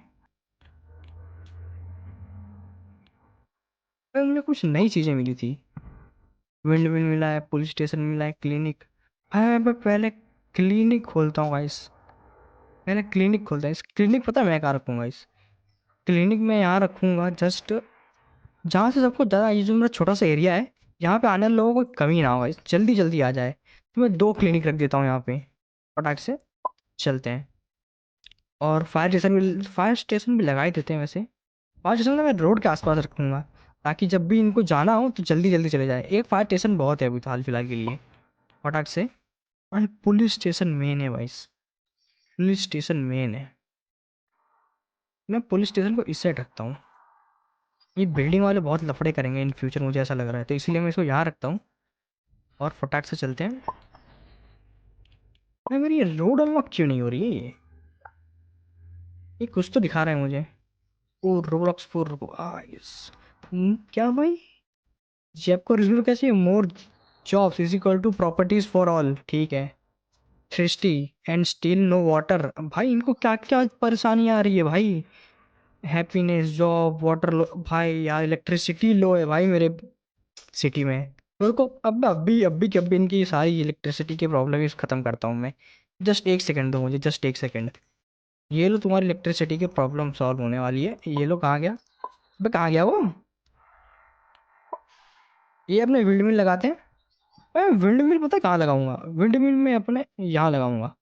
मुझे कुछ नई चीज़ें मिली थी, विंड मिल मिला है, पुलिस स्टेशन मिला है, क्लिनिक। हाँ मैं पहले क्लिनिक खोलता हूँ गाइस, पहले क्लिनिक खोलता है। इस क्लिनिक पता है मैं कहाँ रखूँगा? इस क्लिनिक में यहाँ रखूँगा जस्ट जहाँ से सबको ज़्यादा, ये जो मेरा छोटा सा एरिया है यहाँ पे आने वाले लोगों को कमी ना हो गाइस, जल्दी जल्दी आ जाए। तो मैं 2 क्लिनिक रख देता हूँ यहाँ पे, फटाक से चलते हैं। और फायर स्टेशन भी लगा ही देते हैं वैसे। फायर स्टेशन मैं रोड के आसपास रखूँगा ताकि जब भी इनको जाना हो तो जल्दी जल्दी चले जाए। एक फायर स्टेशन बहुत है अभी तो हाल फिलहाल के लिए, फटाक से। और पुलिस स्टेशन मेन है भाई, पुलिस स्टेशन मेन है। मैं पुलिस स्टेशन को इस साइड रखता हूँ। ये बिल्डिंग वाले बहुत लफड़े करेंगे इन फ्यूचर, मुझे ऐसा लग रहा है, तो इसीलिए मैं इसको यहाँ रखता हूँ। और फटाक से चलते हैं। भाई मेरी ये रोड अनलॉक क्यों नहीं हो रही है? ये ये कुछ तो दिखा रहा है मुझे। Oh Roblox for ice. क्या भाई, जी आपको रिव्यू कैसे? More jobs is equal to properties for all. ठीक है। Thirsty and still no water. भाई इनको क्या क्या परेशानी आ रही है भाई। हैप्पीनेस, जॉब, वाटर लो। भाई यार इलेक्ट्रिसिटी लो है भाई मेरे सिटी में। मेरे को अब अभी के अभी इनकी सारी इलेक्ट्रिसिटी की प्रॉब्लम ख़त्म करता हूँ मैं। जस्ट एक सेकंड दो मुझे, जस्ट एक सेकंड। ये लो तुम्हारी इलेक्ट्रिसिटी की प्रॉब्लम सॉल्व होने वाली है। ये लो कहाँ गया? अबे कहाँ गया वो? ये अपने विंड मिल लगाते हैं। मैं विंड मिल पता है कहाँ लगाऊंगा? विंड मिल में अपने यहाँ लगाऊंगा।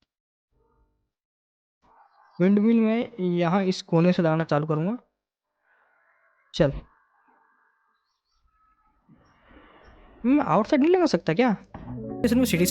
विंड मिल में यहाँ इस कोने से लगाना चालू करूँगा। चल, मैं आउटसाइड नहीं लगा सकता क्या? इसमें सिटी